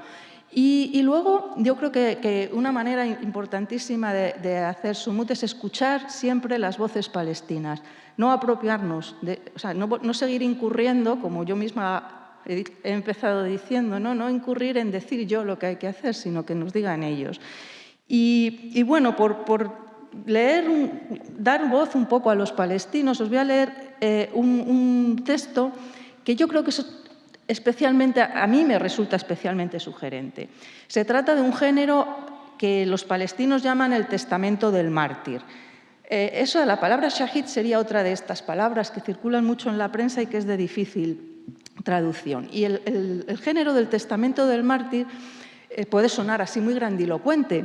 Y luego yo creo que una manera importantísima de hacer sumut es escuchar siempre las voces palestinas, no apropiarnos, no seguir incurriendo, como yo misma he empezado diciendo, no incurrir en decir yo lo que hay que hacer, sino que nos digan ellos. Y bueno, por leer, dar voz un poco a los palestinos, os voy a leer un texto que yo creo que especialmente, a mí me resulta especialmente sugerente. Se trata de un género que los palestinos llaman el testamento del mártir. La palabra shahid sería otra de estas palabras que circulan mucho en la prensa y que es de difícil traducción. Y el género del testamento del mártir puede sonar así muy grandilocuente,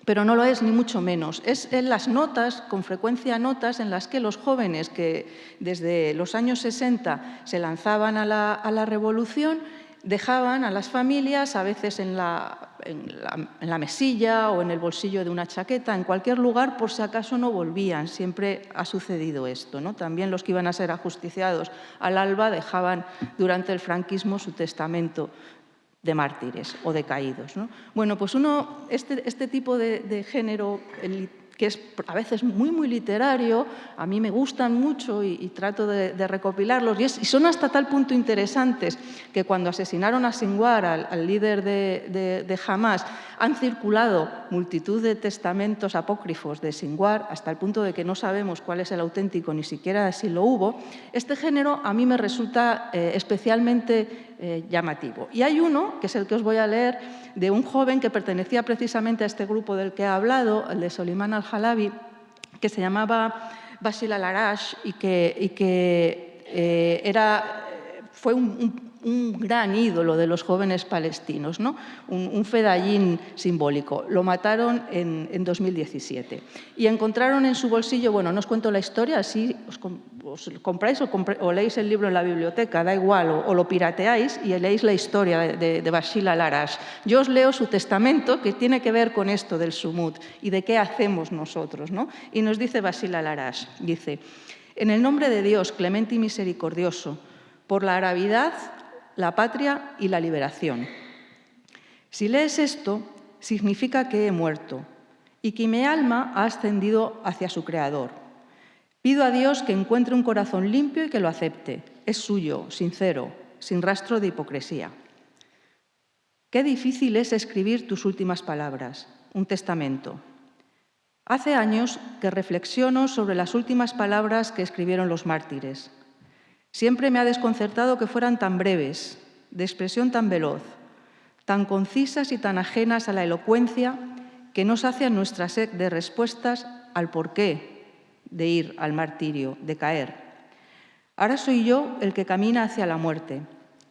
pero no lo es ni mucho menos. Es en las notas, con frecuencia notas, en las que los jóvenes que desde los años 60 se lanzaban a la revolución dejaban a las familias, a veces en la mesilla o en el bolsillo de una chaqueta, en cualquier lugar, por si acaso no volvían. Siempre ha sucedido esto, ¿no? También los que iban a ser ajusticiados al alba dejaban durante el franquismo su testamento de mártires o de caídos, ¿no? Bueno, pues este tipo de género, que es a veces muy, muy literario, a mí me gustan mucho y trato de recopilarlos, y son hasta tal punto interesantes que cuando asesinaron a Sinwar, al líder de Hamás, han circulado multitud de testamentos apócrifos de Sinwar, hasta el punto de que no sabemos cuál es el auténtico, ni siquiera si lo hubo. Este género a mí me resulta especialmente llamativo. Y hay uno, que es el que os voy a leer, de un joven que pertenecía precisamente a este grupo del que he hablado, el de Soliman al-Halabi, que se llamaba Basil al-Arash y que fue un gran ídolo de los jóvenes palestinos, ¿no? Un fedayín simbólico. Lo mataron en 2017. Y encontraron en su bolsillo, bueno, no os cuento la historia, así os compráis o leéis el libro en la biblioteca, da igual, o lo pirateáis y leéis la historia de Basil al-Arash. Yo os leo su testamento, que tiene que ver con esto del sumut y de qué hacemos nosotros, ¿no? Y nos dice Basil al-Arash, dice: en el nombre de Dios, clemente y misericordioso, por la Arabidad, la patria y la liberación. Si lees esto, significa que he muerto y que mi alma ha ascendido hacia su Creador. Pido a Dios que encuentre un corazón limpio y que lo acepte. Es suyo, sincero, sin rastro de hipocresía. Qué difícil es escribir tus últimas palabras, un testamento. Hace años que reflexiono sobre las últimas palabras que escribieron los mártires. Siempre me ha desconcertado que fueran tan breves, de expresión tan veloz, tan concisas y tan ajenas a la elocuencia que no sacian nuestra sed de respuestas al porqué de ir al martirio, de caer. Ahora soy yo el que camina hacia la muerte,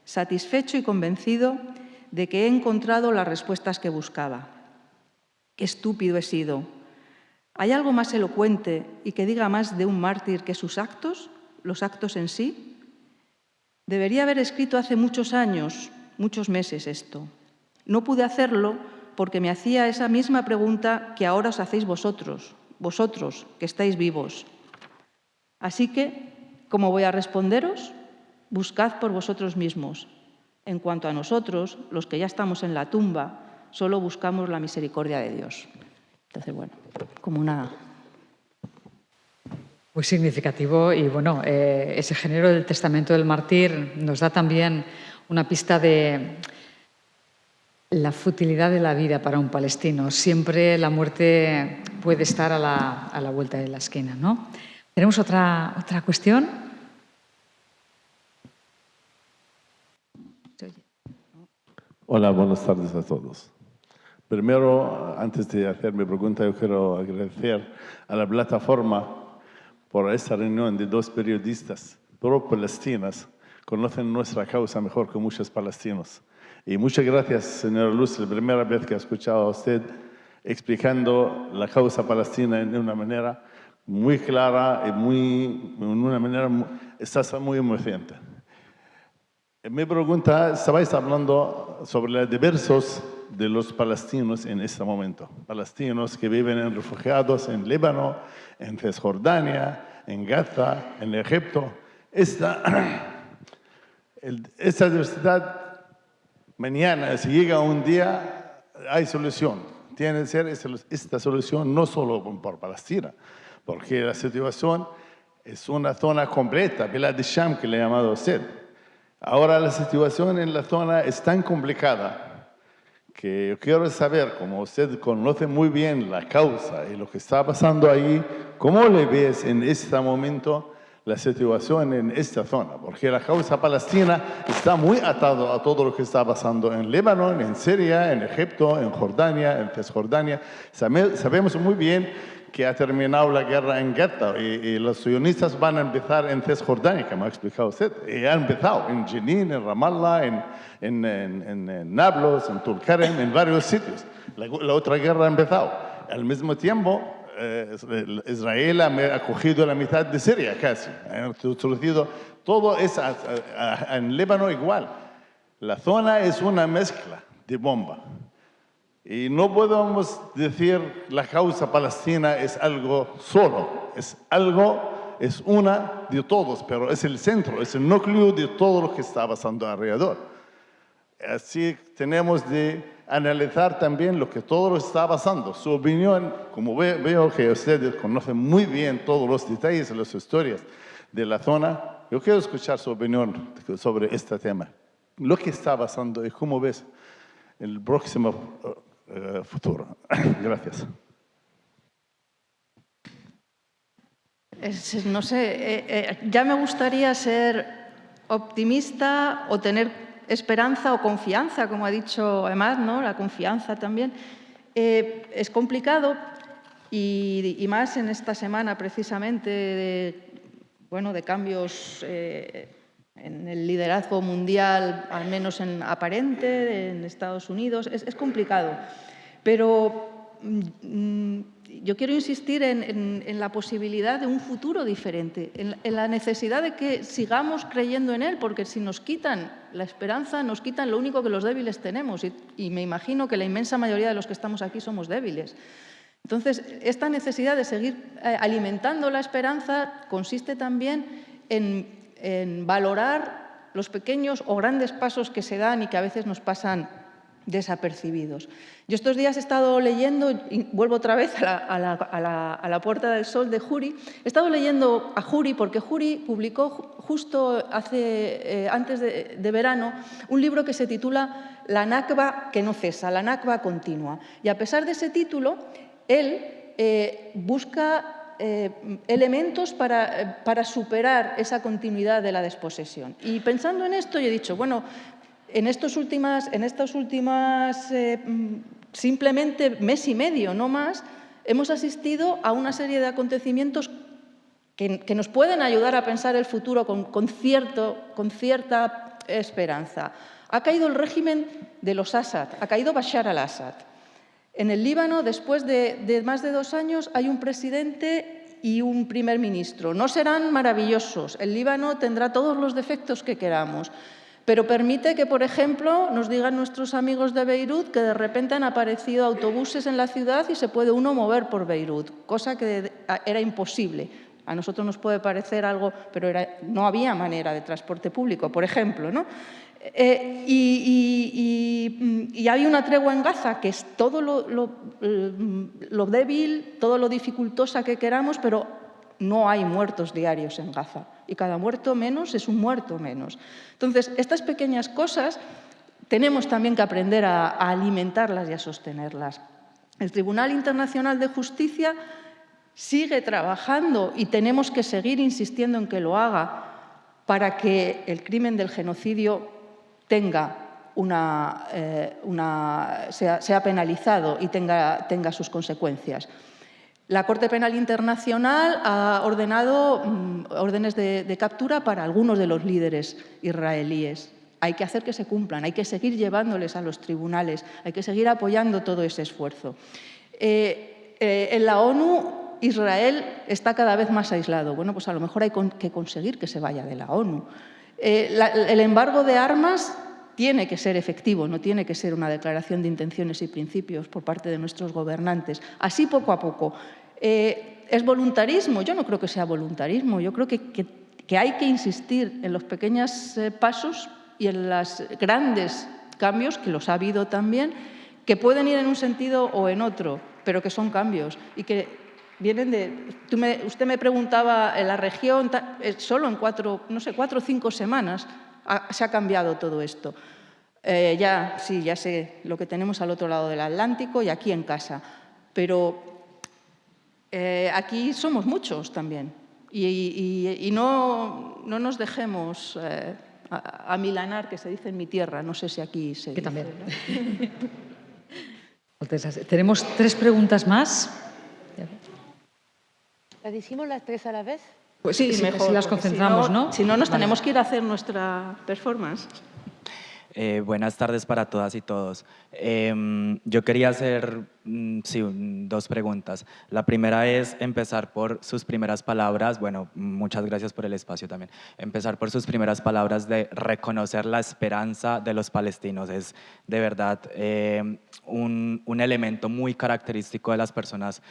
satisfecho y convencido de que he encontrado las respuestas que buscaba. Qué estúpido he sido. ¿Hay algo más elocuente y que diga más de un mártir que sus actos, los actos en sí? Debería haber escrito hace muchos años, muchos meses esto. No pude hacerlo porque me hacía esa misma pregunta que ahora os hacéis vosotros que estáis vivos. Así que, ¿cómo voy a responderos? Buscad por vosotros mismos. En cuanto a nosotros, los que ya estamos en la tumba, solo buscamos la misericordia de Dios. Entonces, bueno, como una... Muy significativo y, bueno, ese género del testamento del mártir nos da también una pista de la futilidad de la vida para un palestino. Siempre la muerte puede estar a la vuelta de la esquina, ¿no? ¿Tenemos otra cuestión? Hola, buenas tardes a todos. Primero, antes de hacer mi pregunta, yo quiero agradecer a la plataforma por esta reunión de dos periodistas pro-palestinas. Conocen nuestra causa mejor que muchos palestinos. Y muchas gracias, señora Luz, la primera vez que he escuchado a usted explicando la causa palestina de una manera muy clara y está muy emocionante. Mi pregunta, estabais hablando sobre los diversos de los palestinos en este momento. Palestinos que viven en refugiados en Líbano, en Cisjordania, en Gaza, en Egipto. Esta diversidad, mañana, si llega un día, hay solución. Tiene que ser esta solución no solo por Palestina, porque la situación es una zona completa, Bilad al-Sham, que le he llamado a usted. Ahora la situación en la zona es tan complicada que yo quiero saber, como usted conoce muy bien la causa y lo que está pasando ahí, ¿cómo le ves en este momento la situación en esta zona? Porque la causa palestina está muy atada a todo lo que está pasando en Líbano, en Siria, en Egipto, en Jordania, en Cisjordania. Sabemos muy bien que ha terminado la guerra en Gaza y los sionistas van a empezar en Cisjordania, como ha explicado usted. Y han empezado en Jenin, en Ramallah, en Nablus, en Tulkarem, en varios sitios. La otra guerra ha empezado. Al mismo tiempo, Israel ha cogido la mitad de Siria casi. Ha introducido todo eso en Líbano igual. La zona es una mezcla de bomba. Y no podemos decir la causa palestina es algo solo, es una de todos, pero es el centro, es el núcleo de todo lo que está pasando alrededor. Así tenemos de analizar también lo que todo lo está pasando. Su opinión, como veo que ustedes conocen muy bien todos los detalles y las historias de la zona, yo quiero escuchar su opinión sobre este tema. Lo que está pasando y cómo ves el próximo futuro. Gracias. No sé, ya me gustaría ser optimista o tener esperanza o confianza, como ha dicho Emad, ¿no? La confianza también. Es complicado y más en esta semana precisamente de cambios en el liderazgo mundial, al menos en aparente, en Estados Unidos. Es complicado, pero yo quiero insistir en la posibilidad de un futuro diferente, en la necesidad de que sigamos creyendo en él, porque si nos quitan la esperanza, nos quitan lo único que los débiles tenemos, y me imagino que la inmensa mayoría de los que estamos aquí somos débiles. Entonces, esta necesidad de seguir alimentando la esperanza consiste también en valorar los pequeños o grandes pasos que se dan y que a veces nos pasan desapercibidos. Yo estos días he estado leyendo, y vuelvo otra vez a la Puerta del Sol de Juri, he estado leyendo a Juri porque Juri publicó justo antes de verano un libro que se titula La Nakba que no cesa, la Nakba continua. Y a pesar de ese título, él busca elementos para superar esa continuidad de la desposesión. Y pensando en esto, yo he dicho, bueno, en estas últimas simplemente mes y medio, no más, hemos asistido a una serie de acontecimientos que nos pueden ayudar a pensar el futuro con cierta esperanza. Ha caído el régimen de los Assad, ha caído Bashar al-Assad. En el Líbano, después de más de 2 años, hay un presidente y un primer ministro. No serán maravillosos, el Líbano tendrá todos los defectos que queramos, pero permite que, por ejemplo, nos digan nuestros amigos de Beirut que de repente han aparecido autobuses en la ciudad y se puede uno mover por Beirut, cosa que era imposible. A nosotros nos puede parecer algo, pero no había manera de transporte público, por ejemplo, ¿no? Y hay una tregua en Gaza, que es todo lo débil, todo lo dificultosa que queramos, pero no hay muertos diarios en Gaza. Y cada muerto menos es un muerto menos. Entonces, estas pequeñas cosas tenemos también que aprender a alimentarlas y a sostenerlas. El Tribunal Internacional de Justicia sigue trabajando y tenemos que seguir insistiendo en que lo haga para que el crimen del genocidio sea penalizado y tenga sus consecuencias. La Corte Penal Internacional ha ordenado órdenes de captura para algunos de los líderes israelíes. Hay que hacer que se cumplan, hay que seguir llevándoles a los tribunales, hay que seguir apoyando todo ese esfuerzo. En la ONU, Israel está cada vez más aislado. Bueno, pues a lo mejor hay que conseguir que se vaya de la ONU. El embargo de armas tiene que ser efectivo, no tiene que ser una declaración de intenciones y principios por parte de nuestros gobernantes. Así, poco a poco. ¿Es voluntarismo? Yo no creo que sea voluntarismo. Yo creo que hay que insistir en los pequeños pasos y en los grandes cambios, que los ha habido también, que pueden ir en un sentido o en otro, pero que son cambios y que vienen de... Usted me preguntaba, en la región, solo en 4 o 5 semanas se ha cambiado todo esto. Ya sé lo que tenemos al otro lado del Atlántico y aquí en casa, pero aquí somos muchos también y no nos dejemos amilanar, que se dice en mi tierra, no sé si aquí se dice. También. Tenemos 3 preguntas más. ¿La decimos las 3 a la vez? Pues sí, mejor. Si las concentramos, ¿no? Si no, nos tenemos que ir a hacer nuestra performance. Buenas tardes para todas y todos. Yo quería hacer dos preguntas. La primera es empezar por sus primeras palabras. Bueno, muchas gracias por el espacio también. Empezar por sus primeras palabras de reconocer la esperanza de los palestinos. Es de verdad un elemento muy característico de las personas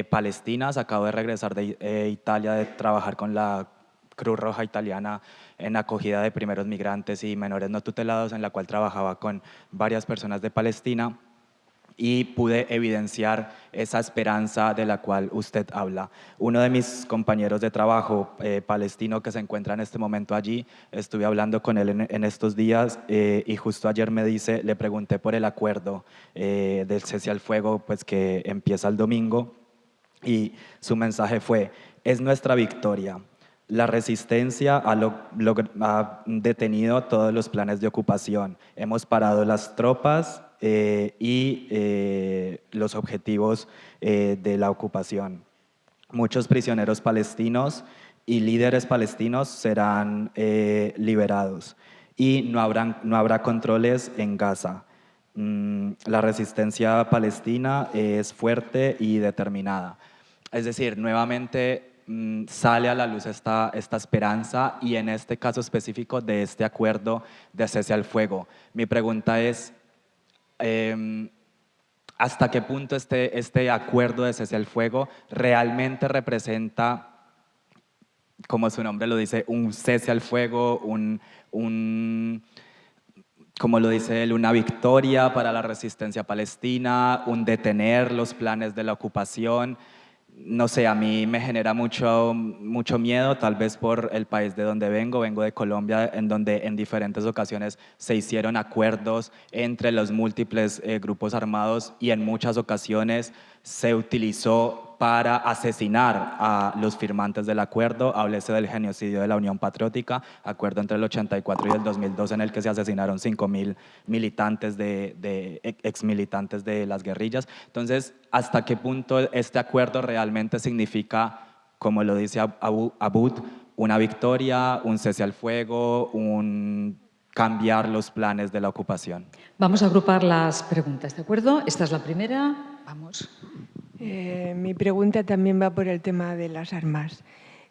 palestinas. Acabo de regresar de Italia de trabajar con la Cruz Roja Italiana en acogida de primeros migrantes y menores no tutelados, en la cual trabajaba con varias personas de Palestina y pude evidenciar esa esperanza de la cual usted habla. Uno de mis compañeros de trabajo palestino que se encuentra en este momento allí, estuve hablando con él en estos días y justo ayer me dice, le pregunté por el acuerdo del cese al fuego, pues que empieza el domingo, y su mensaje fue: es nuestra victoria. La resistencia ha detenido todos los planes de ocupación. Hemos parado las tropas y los objetivos de la ocupación. Muchos prisioneros palestinos y líderes palestinos serán liberados y no habrá controles en Gaza. La resistencia palestina es fuerte y determinada. Es decir, nuevamente sale a la luz esta esperanza y en este caso específico de este acuerdo de cese al fuego. Mi pregunta es, ¿hasta qué punto este acuerdo de cese al fuego realmente representa, como su nombre lo dice, un cese al fuego, como lo dice él, una victoria para la resistencia palestina, un detener los planes de la ocupación? No sé, a mí me genera mucho miedo, tal vez por el país de donde vengo de Colombia, en donde en diferentes ocasiones se hicieron acuerdos entre los múltiples grupos armados y en muchas ocasiones se utilizó para asesinar a los firmantes del acuerdo. Háblese del genocidio de la Unión Patriótica, acuerdo entre el 84 y el 2002 en el que se asesinaron 5.000 militantes exmilitantes de las guerrillas. Entonces, ¿hasta qué punto este acuerdo realmente significa, como lo dice Aboud, una victoria, un cese al fuego, un cambiar los planes de la ocupación? Vamos a agrupar las preguntas, ¿de acuerdo? Esta es la primera. Vamos. Mi pregunta también va por el tema de las armas.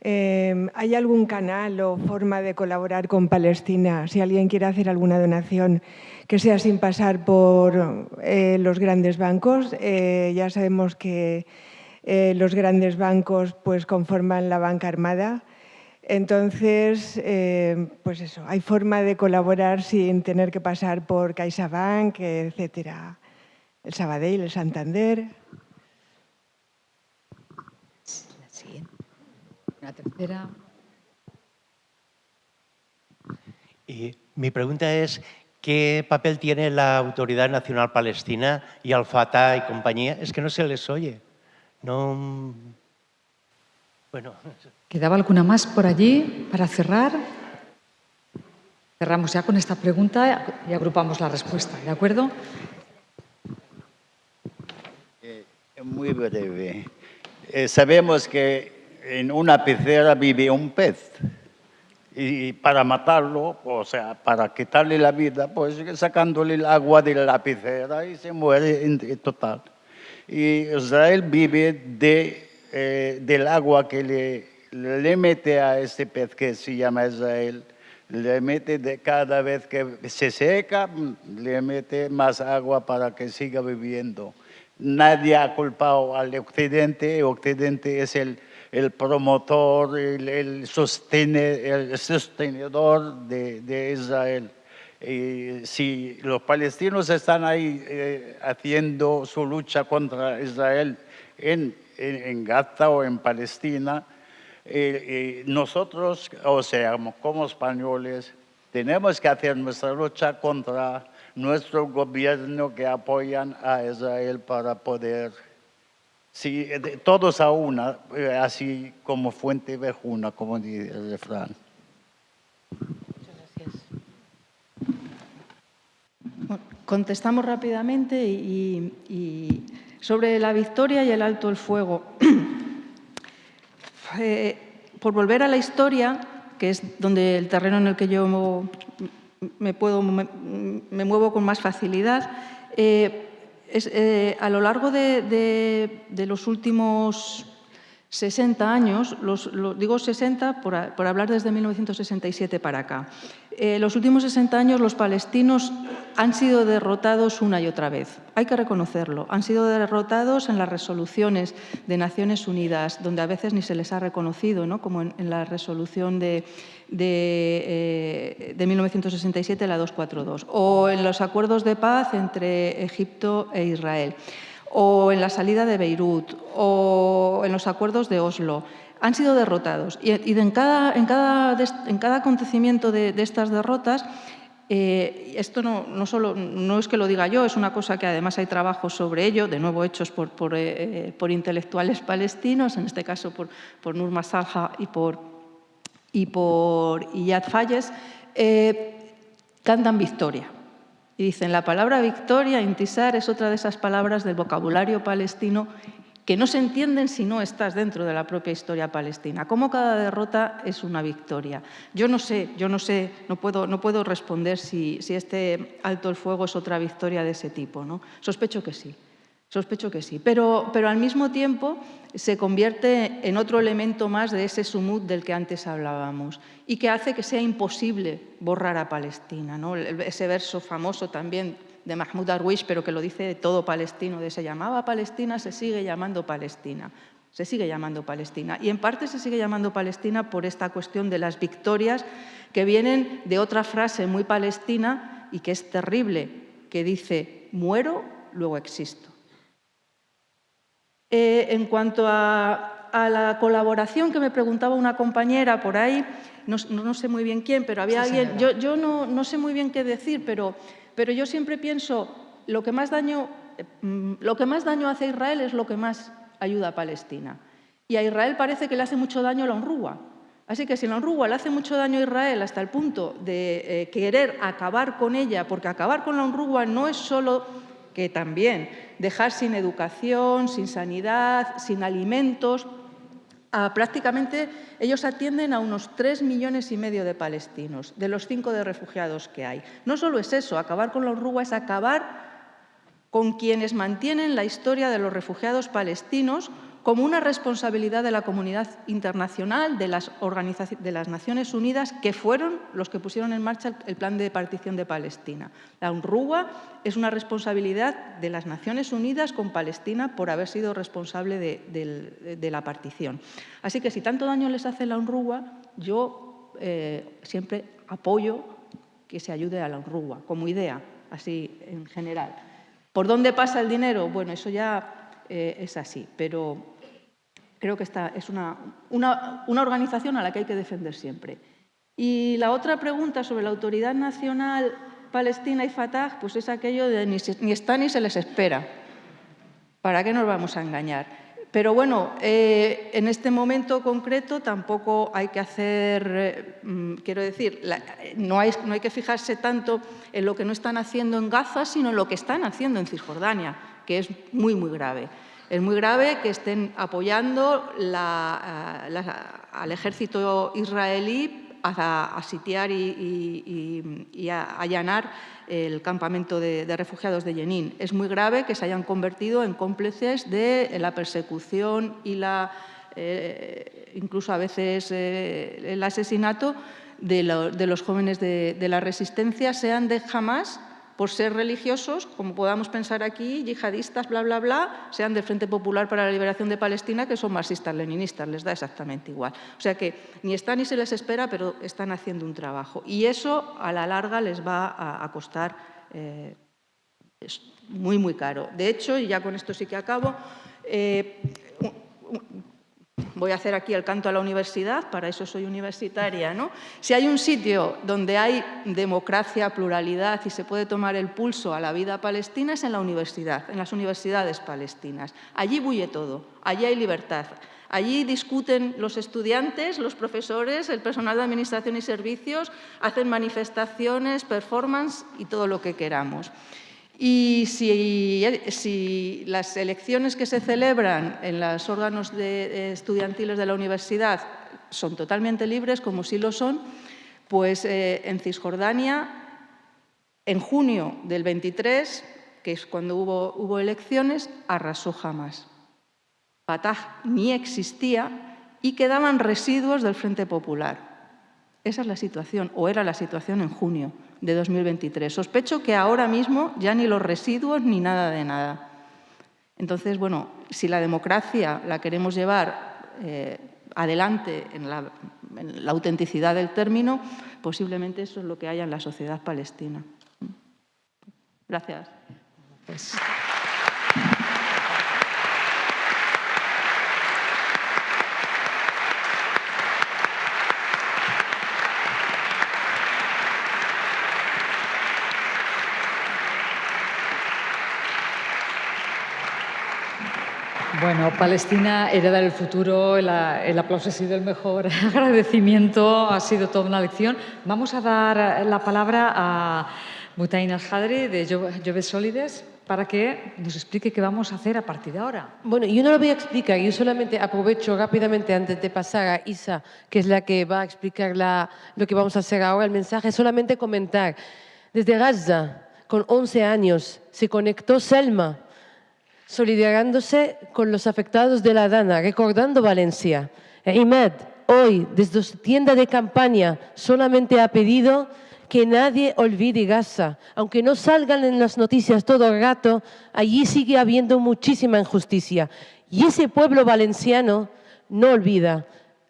¿Hay algún canal o forma de colaborar con Palestina? Si alguien quiere hacer alguna donación que sea sin pasar por los grandes bancos. Ya sabemos que los grandes bancos pues conforman la banca armada. Entonces, pues eso, hay forma de colaborar sin tener que pasar por CaixaBank, etcétera. El Sabadell, el Santander. Una tercera. Y mi pregunta es, ¿qué papel tiene la Autoridad Nacional Palestina y Al-Fatah y compañía? Es que no se les oye. No. Bueno. ¿Quedaba alguna más por allí para cerrar? Cerramos ya con esta pregunta y agrupamos la respuesta, ¿de acuerdo? Muy breve. Sabemos que en una pecera vive un pez y para matarlo, o sea, para quitarle la vida, pues sacándole el agua de la pecera y se muere en total. Y Israel vive del agua que le mete a este pez que se llama Israel. Le mete cada vez que se seca, le mete más agua para que siga viviendo. Nadie ha culpado al Occidente. El Occidente es el promotor, el sostenedor de Israel. Y si los palestinos están ahí haciendo su lucha contra Israel en Gaza o en Palestina, nosotros, o sea, como españoles, tenemos que hacer nuestra lucha contra nuestro gobierno que apoyan a Israel para poder, sí, todos a una, así como fuente vejuna, como dice el refrán. Muchas gracias. Bueno, contestamos rápidamente y sobre la victoria y el alto el fuego. Por volver a la historia, que es donde el terreno en el que yo me muevo con más facilidad. A lo largo de los últimos 60 años, digo 60 por hablar desde 1967 para acá, los últimos 60 años los palestinos han sido derrotados una y otra vez. Hay que reconocerlo. Han sido derrotados en las resoluciones de Naciones Unidas, donde a veces ni se les ha reconocido, ¿no? Como en la resolución de 1967, la 242, o en los acuerdos de paz entre Egipto e Israel, o en la salida de Beirut, o en los acuerdos de Oslo. Han sido derrotados. Y en cada acontecimiento de estas derrotas, esto no es que lo diga yo, es una cosa que además hay trabajos sobre ello, de nuevo hechos por intelectuales palestinos, en este caso por Nur Masalha y por Iyad Fayez, cantan victoria. Y dicen, la palabra victoria, intisar, es otra de esas palabras del vocabulario palestino que no se entienden si no estás dentro de la propia historia palestina. Cómo cada derrota es una victoria. Yo no puedo responder si este alto el fuego es otra victoria de ese tipo, ¿no? Sospecho que sí. Pero al mismo tiempo se convierte en otro elemento más de ese sumud del que antes hablábamos y que hace que sea imposible borrar a Palestina, ¿no? Ese verso famoso también de Mahmoud Darwish, pero que lo dice todo palestino, de se llamaba Palestina, se sigue llamando Palestina. Se sigue llamando Palestina. Y en parte se sigue llamando Palestina por esta cuestión de las victorias que vienen de otra frase muy palestina y que es terrible, que dice, muero, luego existo. En cuanto a la colaboración que me preguntaba una compañera por ahí, no sé muy bien quién, pero había alguien, yo no sé muy bien qué decir, pero yo siempre pienso, lo que más daño hace a Israel es lo que más ayuda a Palestina. Y a Israel parece que le hace mucho daño la UNRWA. Así que si la UNRWA le hace mucho daño a Israel hasta el punto de querer acabar con ella, porque acabar con la UNRWA no es solo que también dejar sin educación, sin sanidad, sin alimentos. Prácticamente ellos atienden a unos 3,5 millones de palestinos, de los 5 de refugiados que hay. No solo es eso, acabar con la UNRWA es acabar con quienes mantienen la historia de los refugiados palestinos como una responsabilidad de la comunidad internacional, de las Naciones Unidas, que fueron los que pusieron en marcha el plan de partición de Palestina. La UNRWA es una responsabilidad de las Naciones Unidas con Palestina por haber sido responsable de la partición. Así que si tanto daño les hace la UNRWA, yo siempre apoyo que se ayude a la UNRWA, como idea, así en general. ¿Por dónde pasa el dinero? Bueno, eso ya es así, pero creo que esta es una organización a la que hay que defender siempre. Y la otra pregunta sobre la Autoridad Nacional Palestina y Fatah, pues es aquello de ni está ni se les espera. ¿Para qué nos vamos a engañar? Pero bueno, en este momento concreto tampoco hay que hacer, quiero decir, no hay que fijarse tanto en lo que no están haciendo en Gaza, sino en lo que están haciendo en Cisjordania, que es muy, muy grave. Es muy grave que estén apoyando al ejército israelí a sitiar y a allanar el campamento de refugiados de Jenin. Es muy grave que se hayan convertido en cómplices de la persecución y incluso a veces el asesinato de los jóvenes de la resistencia, sean de Hamás, por ser religiosos, como podamos pensar aquí, yihadistas, bla, bla, bla, sean del Frente Popular para la Liberación de Palestina, que son marxistas-leninistas, les da exactamente igual. O sea que ni está ni se les espera, pero están haciendo un trabajo. Y eso, a la larga, les va a costar muy, muy caro. De hecho, y ya con esto sí que acabo, voy a hacer aquí el canto a la universidad, para eso soy universitaria, ¿no? Si hay un sitio donde hay democracia, pluralidad y se puede tomar el pulso a la vida palestina es en la universidad, en las universidades palestinas. Allí bulle todo, allí hay libertad. Allí discuten los estudiantes, los profesores, el personal de administración y servicios, hacen manifestaciones, performance y todo lo que queramos. Y si las elecciones que se celebran en los órganos estudiantiles de la universidad son totalmente libres, como sí lo son, pues en Cisjordania En junio del 23, que es cuando hubo elecciones, arrasó Hamás. Fatah ni existía y quedaban residuos del Frente Popular. Esa es la situación, o era la situación en junio de 2023. Sospecho que ahora mismo ya ni los residuos ni nada de nada. Entonces, bueno, si la democracia la queremos llevar adelante en la autenticidad del término, posiblemente eso es lo que haya en la sociedad palestina. Gracias. Bueno, Palestina, hereda del futuro, el aplauso ha sido el mejor agradecimiento, ha sido toda una lección. Vamos a dar la palabra a Mutain Al-Hadri de Jove Solides para que nos explique qué vamos a hacer a partir de ahora. Bueno, yo no lo voy a explicar, yo solamente aprovecho rápidamente antes de pasar a Isa, que es la que va a explicar lo que vamos a hacer ahora, el mensaje, solamente comentar. Desde Gaza, con 11 años, se conectó Selma, solidarándose con los afectados de la Dana, recordando Valencia. Imad, hoy, desde su tienda de campaña, solamente ha pedido que nadie olvide Gaza. Aunque no salgan en las noticias todo el rato, allí sigue habiendo muchísima injusticia. Y ese pueblo valenciano no olvida.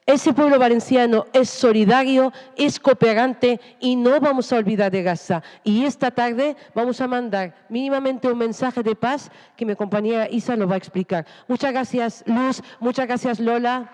Ese pueblo valenciano es solidario, es cooperante y no vamos a olvidar de Gaza. Y esta tarde vamos a mandar mínimamente un mensaje de paz que mi compañera Isa lo va a explicar. Muchas gracias, Luz. Muchas gracias, Lola.